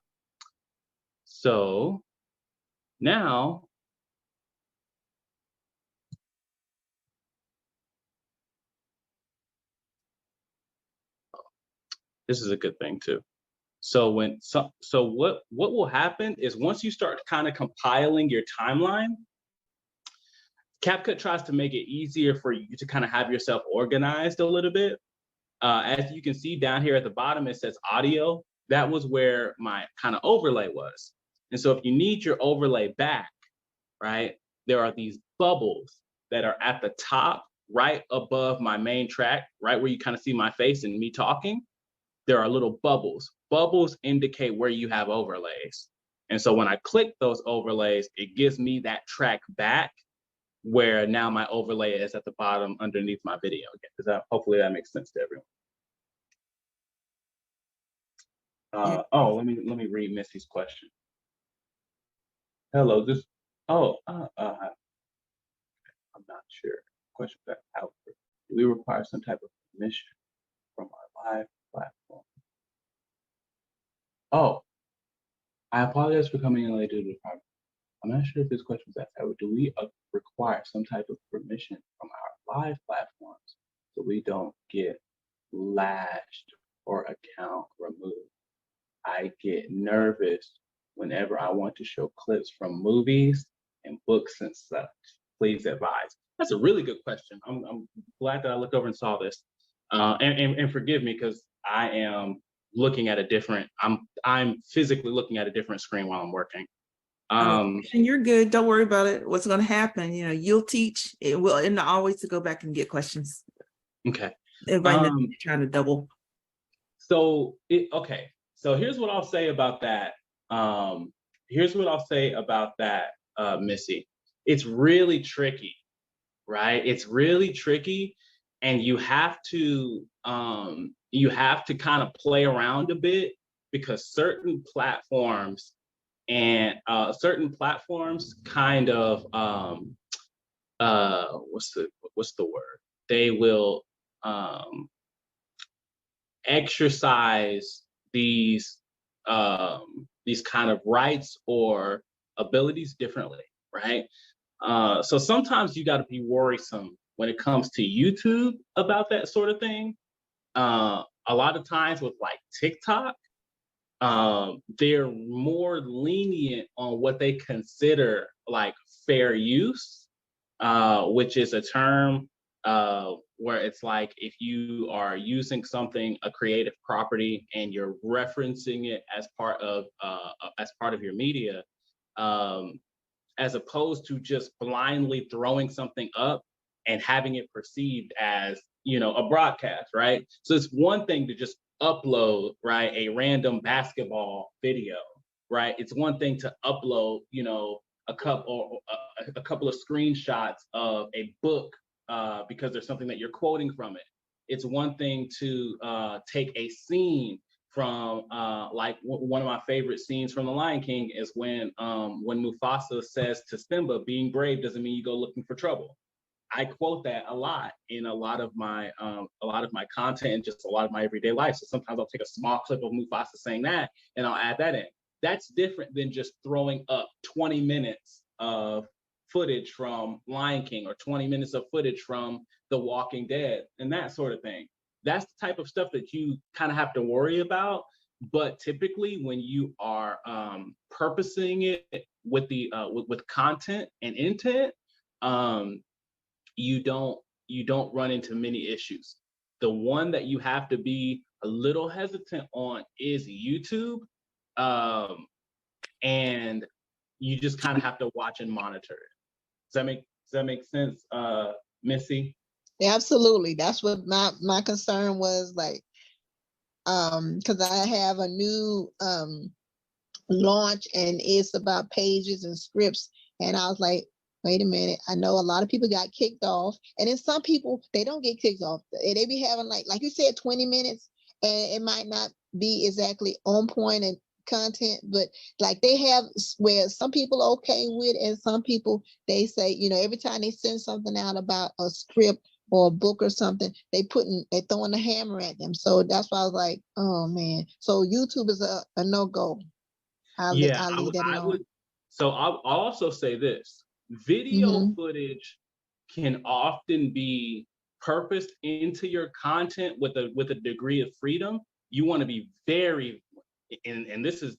So now, this is a good thing too. So what will happen is once you start kind of compiling your timeline, CapCut tries to make it easier for you to kind of have yourself organized a little bit. As you can see down here at the bottom, it says audio. That was where my kind of overlay was. And so if you need your overlay back, right, there are these bubbles that are at the top, right above my main track, right where you kind of see my face and me talking. There are little bubbles. Bubbles indicate where you have overlays. And so when I click those overlays, it gives me that track back where now my overlay is at the bottom underneath my video. Hopefully that makes sense to everyone. Oh, let me read Missy's question. Hello, I'm not sure. Question about how do we require some type of permission from our live platform? Oh, I apologize for coming in late to the problem. I'm not sure if this question was asked. However, do we require some type of permission from our live platforms so we don't get lashed or account removed? I get nervous whenever I want to show clips from movies and books and such. Please advise. That's a really good question. I'm glad that I looked over and saw this. And forgive me because I am looking at a different, I'm physically looking at a different screen while I'm working. And you're good. Don't worry about it. What's going to happen? You'll teach. It will, and always to go back and get questions. Okay. Everybody trying to double. Okay. So here's what I'll say about that. Missy. It's really tricky, right? It's really tricky, and you have to kind of play around a bit because certain platforms kind of what's the word? They will exercise these kind of rights or abilities differently, right? So sometimes you got to be worrisome when it comes to YouTube about that sort of thing. A lot of times with like TikTok, they're more lenient on what they consider like fair use, which is a term where it's like if you are using a creative property, and you're referencing it as part of your media, as opposed to just blindly throwing something up and having it perceived as a broadcast, right? So it's one thing to just upload, right, a random basketball video, right? It's one thing to upload, you know, a couple of screenshots of a book because there's something that you're quoting from it. It's one thing to take a scene from one of my favorite scenes from The Lion King is when Mufasa says to Simba, being brave doesn't mean you go looking for trouble. I quote that a lot in a lot of my content and just a lot of my everyday life. So sometimes I'll take a small clip of Mufasa saying that and I'll add that in. That's different than just throwing up 20 minutes of footage from Lion King or 20 minutes of footage from The Walking Dead and that sort of thing. That's the type of stuff that you kind of have to worry about. But typically, when you are purposing it with the with content and intent, you don't run into many issues. The one that you have to be a little hesitant on is YouTube, and you just kind of have to watch and monitor it. Does that make sense, Missy? Absolutely. That's what my concern was, like, because I have a new launch and it's about pages and scripts, and I was like, wait a minute, I know a lot of people got kicked off, and then some people, they don't get kicked off. They be having, like you said, 20 minutes, and it might not be exactly on point and content, but like they have where some people are okay with, and some people, they say, you know, every time they send something out about a script or a book or something, they throwing a hammer at them. So that's why I was like, oh man. So YouTube is a no-go. I'll leave that alone. So I'll also say this: video footage can often be purposed into your content with a degree of freedom. You want to be very, and this is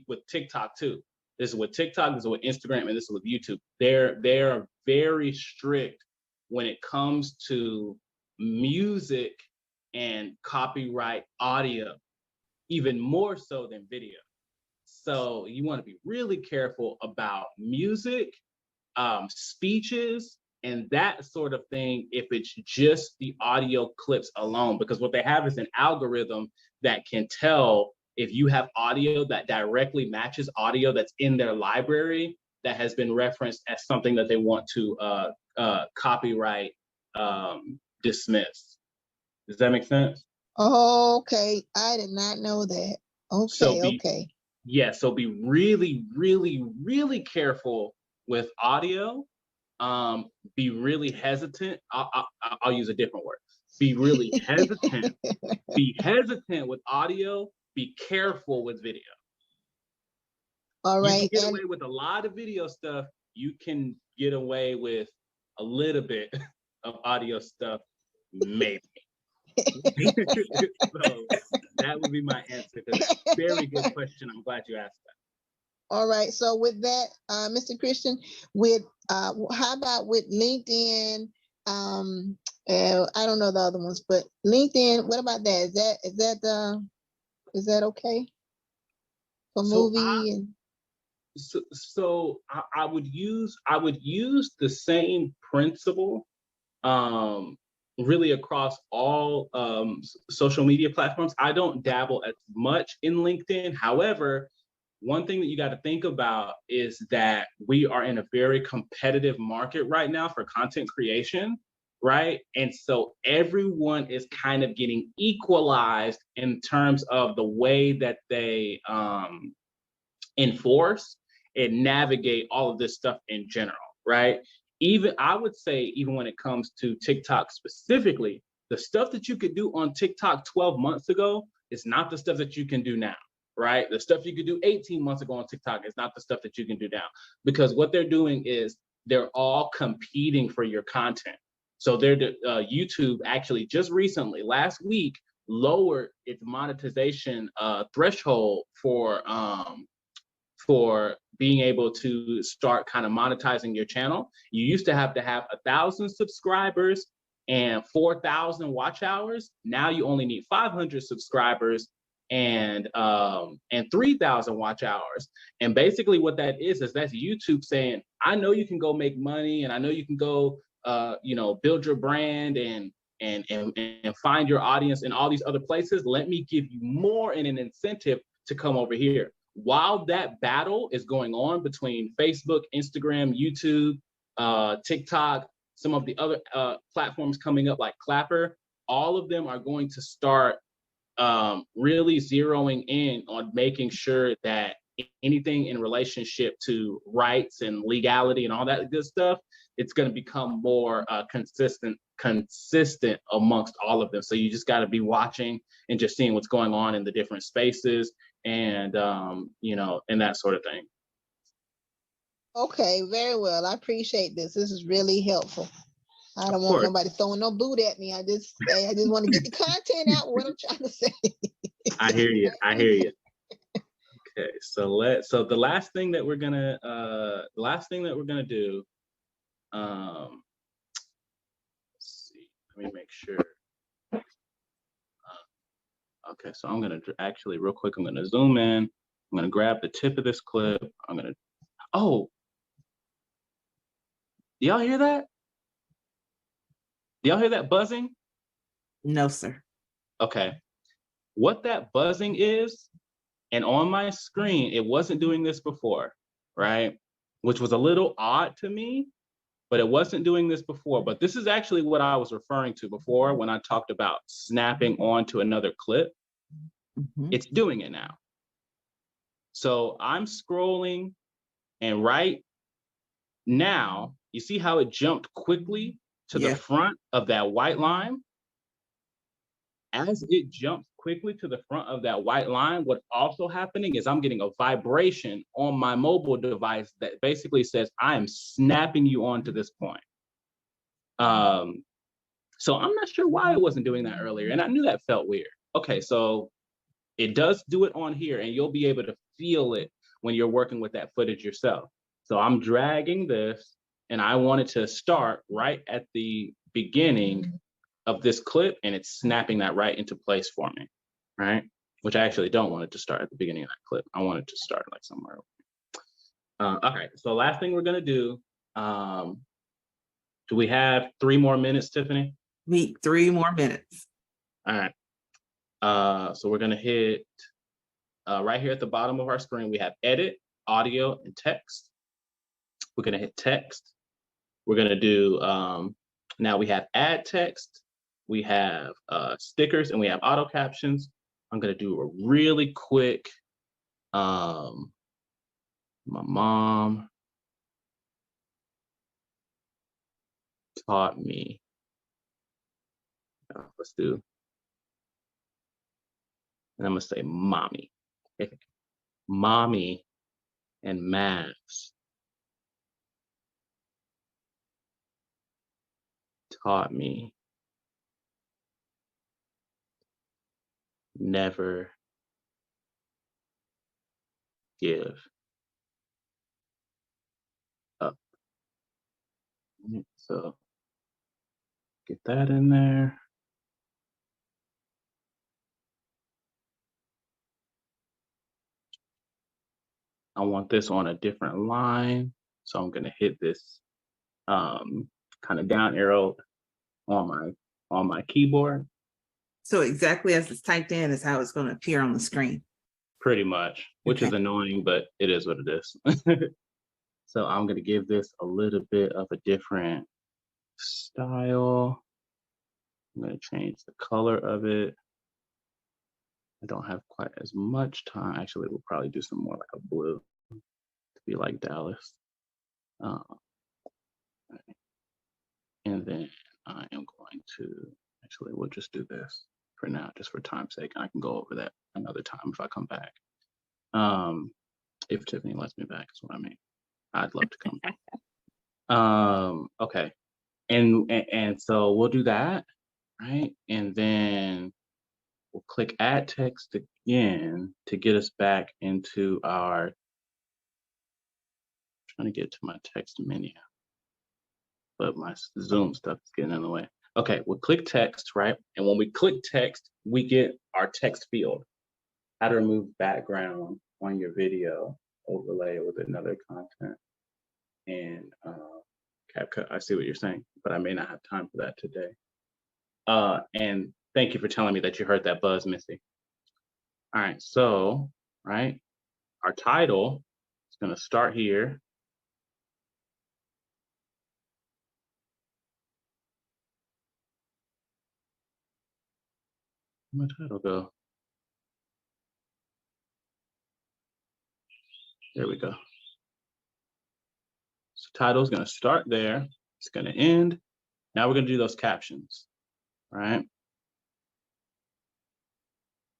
with TikTok too. This is with TikTok, this is with Instagram, and this is with YouTube. They're very strict when it comes to music and copyright audio, even more so than video. So you want to be really careful about music, speeches, and that sort of thing if it's just the audio clips alone, because what they have is an algorithm that can tell if you have audio that directly matches audio that's in their library that has been referenced as something that they want to copyright dismiss. Does that make sense? Okay, I did not know that. Okay. Yeah, so be really, really, really careful with audio. Be really hesitant. I'll use a different word. Be really hesitant. Be hesitant with audio. Be careful with video. All right. You can get away with a lot of video stuff. You can get away with a little bit of audio stuff, maybe. So that would be my answer to that. Very good question. I'm glad you asked that. All right. So with that, Mr. Christian, with how about with LinkedIn? I don't know the other ones, but LinkedIn. What about that? Is that okay for movie? So I would use the same principle really across all social media platforms. I don't dabble as much in LinkedIn. However, one thing that you got to think about is that we are in a very competitive market right now for content creation, right? And so everyone is kind of getting equalized in terms of the way that they enforce and navigate all of this stuff in general, right? Even I would say, even when it comes to TikTok specifically, the stuff that you could do on TikTok 12 months ago is not the stuff that you can do now, right? The stuff you could do 18 months ago on TikTok is not the stuff that you can do now, because what they're doing is they're all competing for your content. So YouTube actually just recently, last week, lowered its monetization threshold for being able to start kind of monetizing your channel. You used to have 1,000 subscribers and 4,000 watch hours. Now you only need 500 subscribers and 3,000 watch hours. And basically what that is that's YouTube saying, I know you can go make money, and I know you can go build your brand and and find your audience in all these other places. Let me give you more in an incentive to come over here. While that battle is going on between Facebook, Instagram, YouTube, TikTok, some of the other platforms coming up like Clapper, all of them are going to start really zeroing in on making sure that anything in relationship to rights and legality and all that good stuff, it's going to become more consistent amongst all of them. So you just got to be watching and just seeing what's going on in the different spaces and and that sort of thing. Okay, very well. I appreciate this. This is really helpful. I don't want nobody throwing no boot at me. I just want to get the content out. What I'm trying to say. I hear you. Okay, so the last thing that we're gonna do. Let's see. Let me make sure. Okay, so I'm gonna actually real quick. I'm gonna zoom in. I'm gonna grab the tip of this clip. Oh, do y'all hear that? Do y'all hear that buzzing? No, sir. Okay. What that buzzing is, and on my screen, it wasn't doing this before, right? Which was a little odd to me, but it wasn't doing this before. But this is actually what I was referring to before when I talked about snapping onto another clip. Mm-hmm. It's doing it now. So I'm scrolling, and right now, you see how it jumped quickly to the front of that white line? As it jumps quickly to the front of that white line, what's also happening is I'm getting a vibration on my mobile device that basically says, I am snapping you onto this point. So I'm not sure why it wasn't doing that earlier, and I knew that felt weird. Okay, so it does do it on here, and you'll be able to feel it when you're working with that footage yourself. So I'm dragging this, and I want it to start right at the beginning of this clip, and it's snapping that right into place for me, right? Which I actually don't want it to start at the beginning of that clip. I want it to start like somewhere. Okay, so last thing we're gonna do, do we have 3 more minutes, Tiffany? 3 more minutes. All right, so we're gonna hit right here at the bottom of our screen, we have edit, audio, and text. We're gonna hit text. We're gonna do, now we have add text, we have stickers, and we have auto captions. I'm gonna do a really quick, my mom taught me, let's do, and I'm gonna say mommy. Okay. Mommy and maths taught me never give up. So get that in there. I want this on a different line, so I'm gonna hit this kind of down arrow on my keyboard. So exactly as it's typed in is how it's going to appear on the screen. Pretty much, which is annoying, but it is what it is. So I'm gonna give this a little bit of a different style. I'm gonna change the color of it. I don't have quite as much time. Actually, we'll probably do some more like a blue to be like Dallas. And then I am going to, actually, we'll just do this for now, just for time's sake. I can go over that another time if I come back. If Tiffany lets me back is what I mean. I'd love to come back. Okay. And so we'll do that, right? And then we'll click add text again to get us back into our, trying to get to my text menu, but my Zoom stuff is getting in the way. Okay, we'll click text, right? And when we click text, we get our text field. How to remove background on your video, overlay with another content. And CapCut, I see what you're saying, but I may not have time for that today. And thank you for telling me that you heard that buzz, Missy. All right, so, right, our title is going to start here. Where'd my title go? There we go. So title is going to start there. It's going to end. Now we're going to do those captions, right?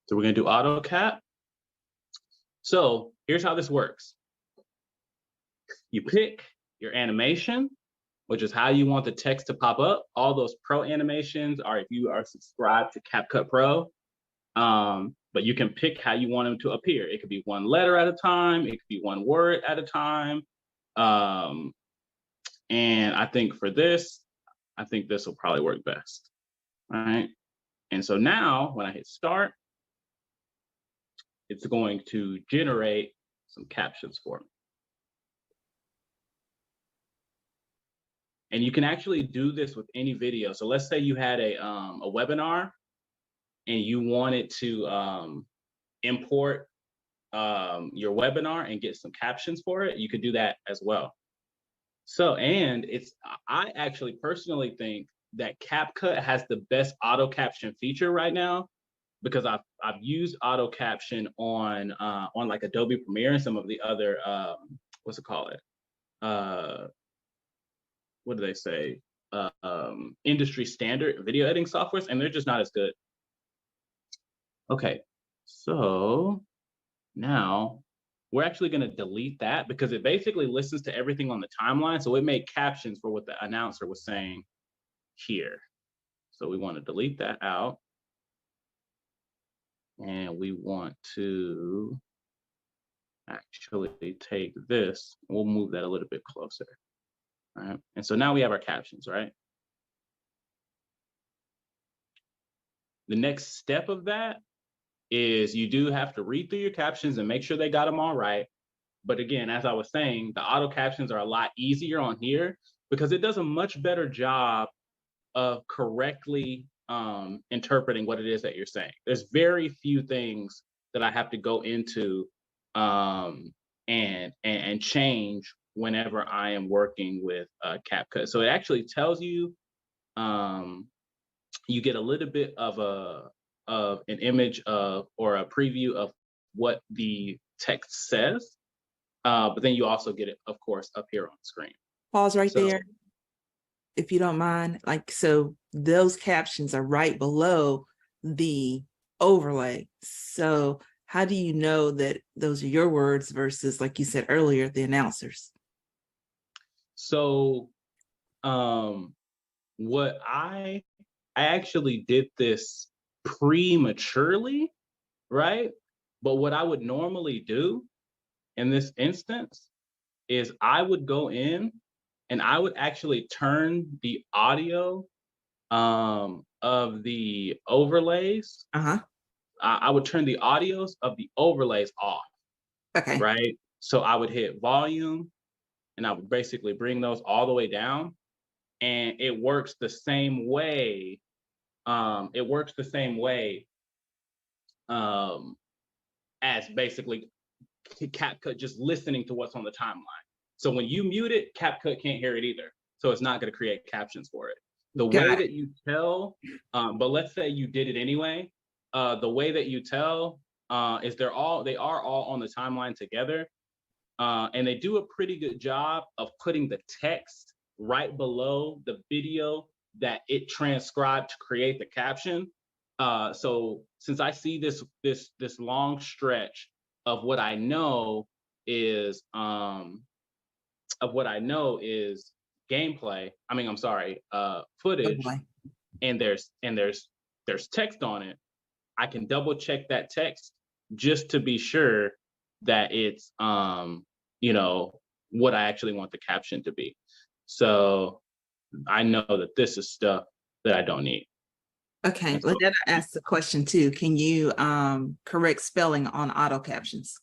So we're going to do auto cap. So here's how this works. You pick your animation, which is how you want the text to pop up. All those pro animations are if you are subscribed to CapCut Pro. But you can pick how you want them to appear. It could be one letter at a time. It could be one word at a time. And I think for this, I think this will probably work best. All right. And so now when I hit start, it's going to generate some captions for me. And you can actually do this with any video. So let's say you had a webinar and you wanted to import your webinar and get some captions for it. You could do that as well. So, and I actually personally think that CapCut has the best auto caption feature right now, because I've used auto caption on like Adobe Premiere and some of the other what's it called? What do they say? Industry standard video editing softwares, and they're just not as good. Okay, so now we're actually going to delete that because it basically listens to everything on the timeline. So it made captions for what the announcer was saying here. So we want to delete that out. And we want to actually take this, we'll move that a little bit closer. All right. And so now we have our captions, right? The next step of that is you do have to read through your captions and make sure they got them all right. But again, as I was saying, the auto captions are a lot easier on here because it does a much better job of correctly interpreting what it is that you're saying. There's very few things that I have to go into and change whenever I am working with CapCut. So it actually tells you, you get a little bit of an image of or a preview of what the text says, but then you also get it, of course, up here on the screen. Pause right there, if you don't mind. Like, so those captions are right below the overlay. So how do you know that those are your words versus, like you said earlier, the announcers? So what I actually did this prematurely, right? But what I would normally do in this instance is I would go in and I would actually turn the audio of the overlays. I would turn the audios of the overlays off. Okay. Right. So I would hit volume and I would basically bring those all the way down. And it works the same way. As basically CapCut just listening to what's on the timeline. So when you mute it, CapCut can't hear it either. So it's not going to create captions for it. The way that you tell, but let's say you did it anyway. The way that you tell is they are all on the timeline together. And they do a pretty good job of putting the text right below the video that it transcribed to create the caption. So since I see this long stretch of what I know is gameplay. I mean, I'm sorry, footage, and there's text on it. I can double check that text just to be sure that it's you know, what I actually want the caption to be. So I know that this is stuff that I don't need. Okay, let that ask the question too. Can you correct spelling on auto captions?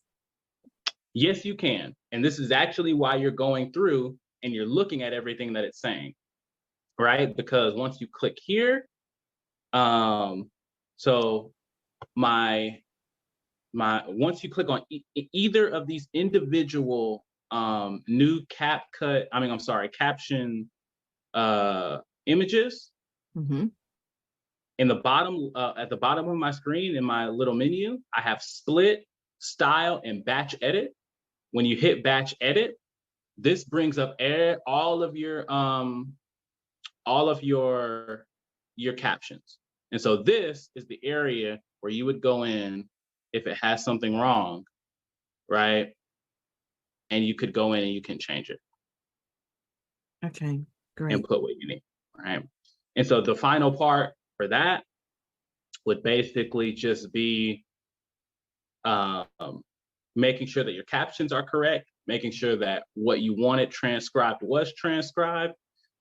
Yes, you can. And this is actually why you're going through and you're looking at everything that it's saying, right? Because once you click here, So my once you click on either of these individual new caption images, Mm-hmm. in the bottom at the bottom of my screen in my little menu, I have split, style, and batch edit. When you hit batch edit, this brings up all of your captions. And so this is the area where you would go in if it has something wrong, right? And you could go in and you can change it. Okay, great. And put what you need, right? And so the final part for that would basically just be making sure that your captions are correct, making sure that what you wanted transcribed was transcribed.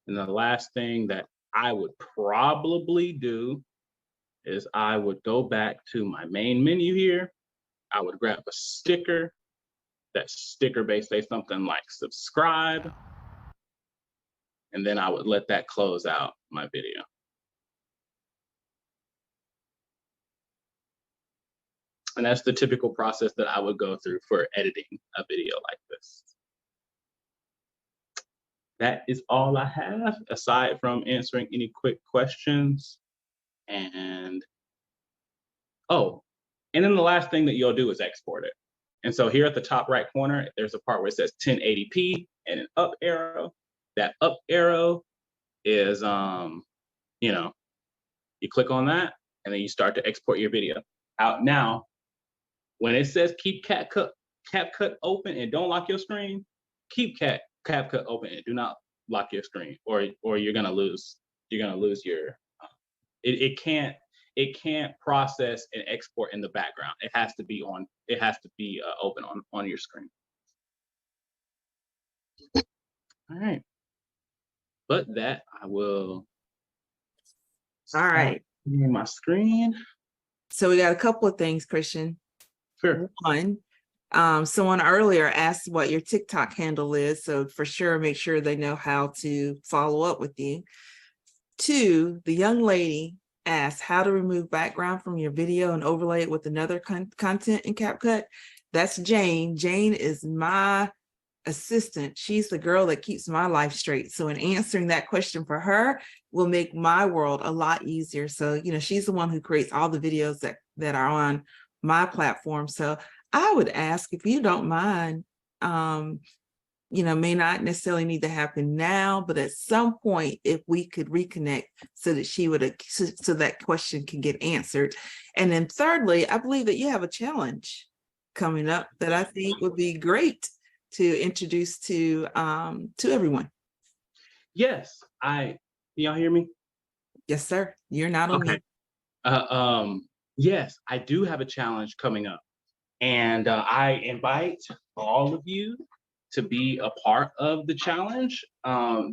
And the last thing that I would probably do is I would go back to my main menu here. I would grab a sticker. That sticker may say something like subscribe. And then I would let that close out my video. And that's the typical process that I would go through for editing a video like this. That is all I have, aside from answering any quick questions. And then the last thing that you'll do is export it. And so here at the top right corner, there's a part where it says 1080p and an up arrow. That up arrow is, you click on that and then you start to export your video out. Now, when it says keep CapCut open and don't lock your screen, keep CapCut open and do not lock your screen, or you're gonna lose. You're gonna lose your. It can't process and export in the background. It has to be on. It has to be open on your screen. All right. But that I will. All right. My screen. So we got a couple of things, Christian. Sure. One, someone earlier asked what your TikTok handle is, so for sure, make sure they know how to follow up with you. Two, the young lady asked how to remove background from your video and overlay it with another content in CapCut. That's Jane. Jane is my assistant. She's the girl that keeps my life straight. So in answering that question for her will make my world a lot easier. So, she's the one who creates all the videos that are on my platform. So I would ask, if you don't mind, may not necessarily need to happen now, but at some point, if we could reconnect so that so that question can get answered. And then thirdly, I believe that you have a challenge coming up that I think would be great to introduce to everyone. Yes, can y'all hear me? Yes, sir. You're not on mute. Yes, I do have a challenge coming up, and I invite all of you to be a part of the challenge.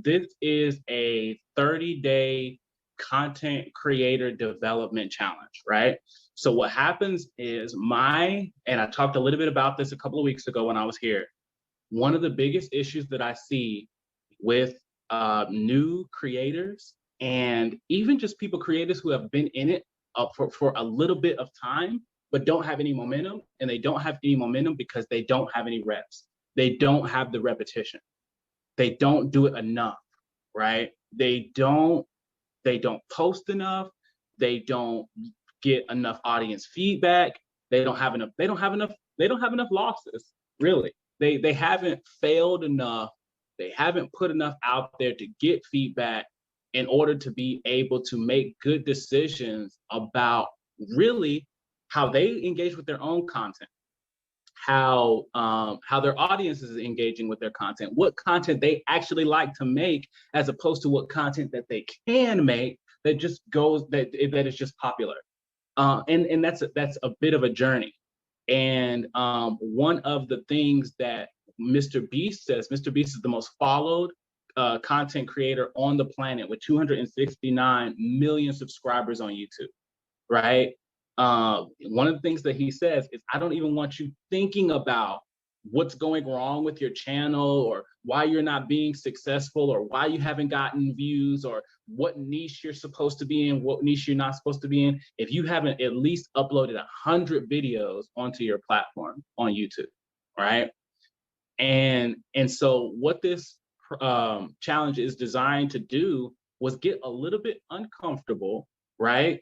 This is a 30-day content creator development challenge, right? So what happens is and I talked a little bit about this a couple of weeks ago when I was here. One of the biggest issues that I see with new creators, and even just creators who have been in it for a little bit of time, but don't have any momentum, and they don't have any momentum because they don't have any reps. They don't have the repetition. They don't do it enough, right? They don't post enough. They don't get enough audience feedback. They don't have enough losses, really. They haven't failed enough. They haven't put enough out there to get feedback in order to be able to make good decisions about really how they engage with their own content, how their audience is engaging with their content, what content they actually like to make, as opposed to what content that they can make that just that is just popular. And that's a bit of a journey. And one of the things that Mr. Beast says, Mr. Beast is the most followed content creator on the planet with 269 million subscribers on YouTube, right? One of the things that he says is, I don't even want you thinking about what's going wrong with your channel, or why you're not being successful, or why you haven't gotten views, or what niche you're supposed to be in, what niche you're not supposed to be in, if you haven't at least uploaded 100 videos onto your platform on YouTube, right? And so what this challenge is designed to do was get a little bit uncomfortable, right?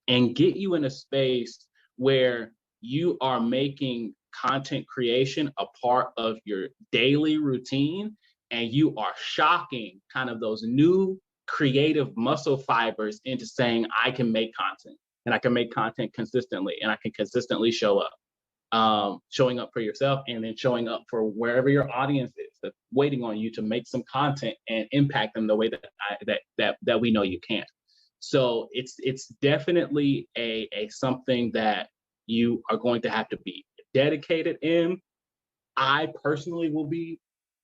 And get you in a space where you are making content creation a part of your daily routine, and you are shocking kind of those new creative muscle fibers into saying, I can make content, and I can make content consistently, and I can consistently show up. Showing up for yourself, and then showing up for wherever your audience is that's waiting on you to make some content and impact them the way that we know you can. So it's definitely a something that you are going to have to be dedicated in. I personally will be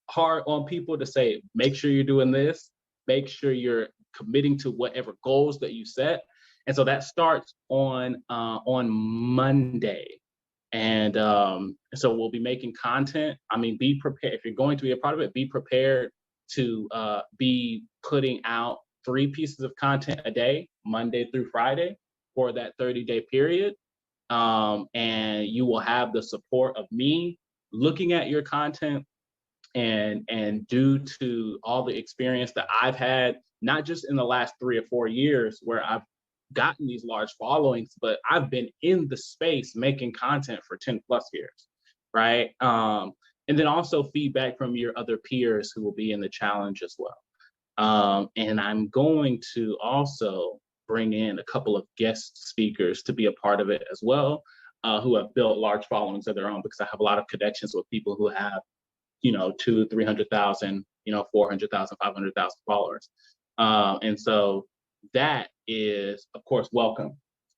hard on people to say, make sure you're doing this, make sure you're committing to whatever goals that you set. And so that starts on Monday. And so we'll be making content. I mean, be prepared. If you're going to be a part of it, be prepared to be putting out 3 pieces of content a day, Monday through Friday, for that 30-day period. And you will have the support of me looking at your content, and due to all the experience that I've had, not just in the last 3 or 4 years where I've gotten these large followings, but I've been in the space making content for 10 plus years, right? And then also feedback from your other peers who will be in the challenge as well. And I'm going to also bring in a couple of guest speakers to be a part of it as well, who have built large followings of their own, because I have a lot of connections with people who have, 200,000, 300,000, 400,000, 500,000 followers. And so that is, of course, welcome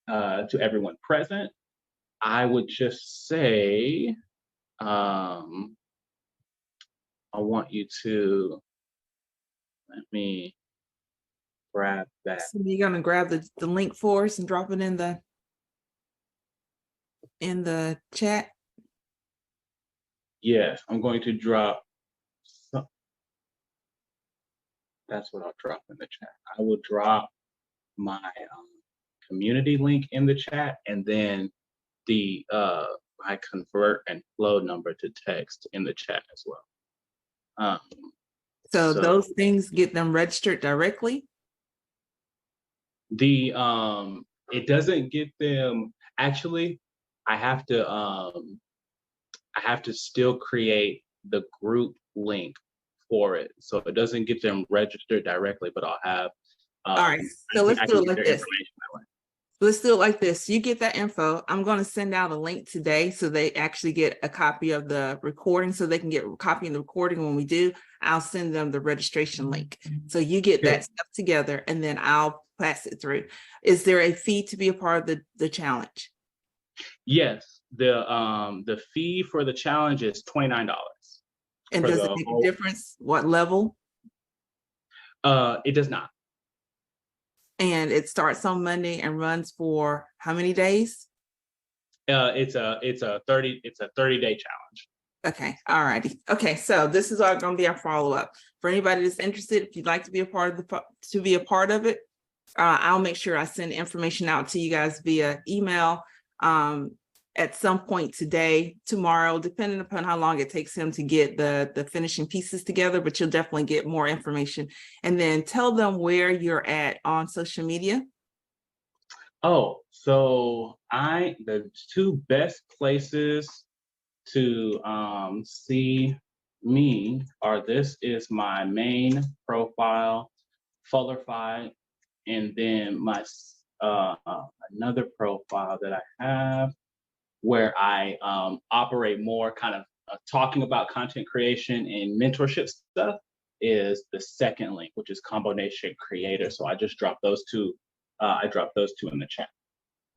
to everyone present. I would just say, I want you to, let me grab that. So you're gonna grab the link for us and drop it in the chat. Yes, I'm going to drop some. That's what I'll drop in the chat. I will drop my community link in the chat, and then the my convert and flow number to text in the chat as well. So those things get them registered directly? It doesn't get them, actually. I have to still create the group link for it, so it doesn't get them registered directly, but I'll have all right, so let's do it like this. Let's do it like this. You get that info. I'm going to send out a link today so they actually get a copy of the recording, so they can get a copy of the recording when we do. I'll send them the registration link. So you get that stuff together, and then I'll pass it through. Is there a fee to be a part of the challenge? Yes, the fee for the challenge is $29. And does it make a difference what level? It does not. And it starts on Monday and runs for how many days? It's a 30-day challenge. Okay, all righty. Okay, so this is all going to be our follow-up. For anybody that's interested, if you'd like to be a part of it, I'll make sure I send information out to you guys via email at some point today, tomorrow, depending upon how long it takes him to get the finishing pieces together, but you'll definitely get more information. And then tell them where you're at on social media. Oh, so the 2 best places to see me are, this is my main profile, Fullerfied, and then my another profile that I have where I operate more kind of talking about content creation and mentorship stuff, is the second link, which is Combination Creator. So I just dropped those 2. I dropped those 2 in the chat.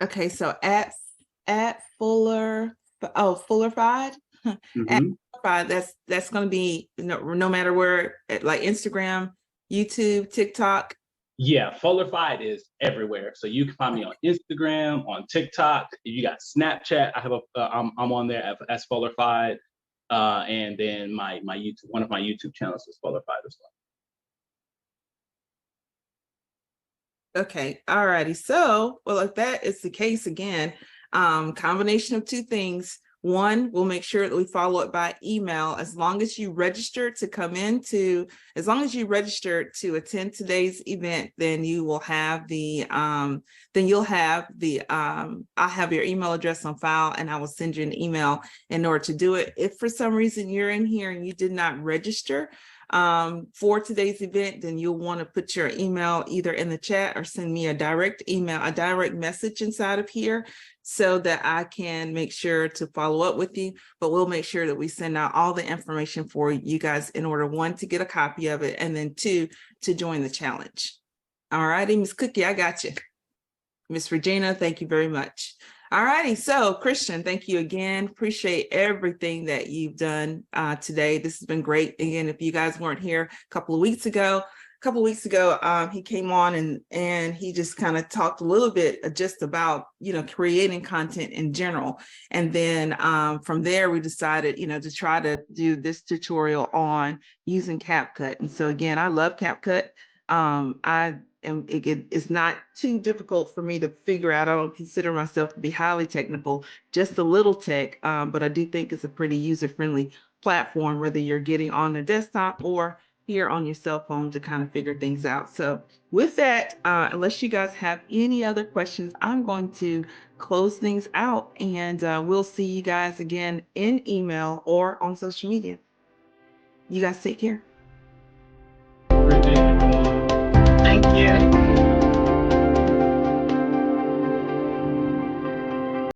Okay, so at Fullerfied. Mm-hmm. At Fullerfied, that's going to be no matter where, like Instagram, YouTube, TikTok. Yeah, Fullerfied is everywhere. So you can find me on Instagram, on TikTok. If you got Snapchat, I have I'm on there as Fullerfied. And then my YouTube, one of my YouTube channels is qualified as well. Okay, all righty. So, well, if that is the case again, combination of two things. One, we'll make sure that we follow it by email. As long as you register to as long as you register to attend today's event, then you will have I'll have your email address on file and I will send you an email in order to do it. If for some reason you're in here and you did not register for today's event, then you'll want to put your email either in the chat or send me a direct message inside of here so that I can make sure to follow up with you. But we'll make sure that we send out all the information for you guys in order, one, to get a copy of it, and then two, to join the challenge. All righty, Miss Cookie, I got you. Miss Regina, thank you very much. All righty, so Christian, thank you again. Appreciate everything that you've done today. This has been great. Again, if you guys weren't here a couple of weeks ago, he came on and he just kind of talked a little bit just about, creating content in general. And then from there, we decided, to try to do this tutorial on using CapCut. And so again, I love CapCut. It's not too difficult for me to figure out. I don't consider myself to be highly technical, just a little tech, but I do think it's a pretty user-friendly platform, whether you're getting on the desktop or here on your cell phone to kind of figure things out. So with that, unless you guys have any other questions, I'm going to close things out, and we'll see you guys again in email or on social media. You guys take care. Thank you. Thank you.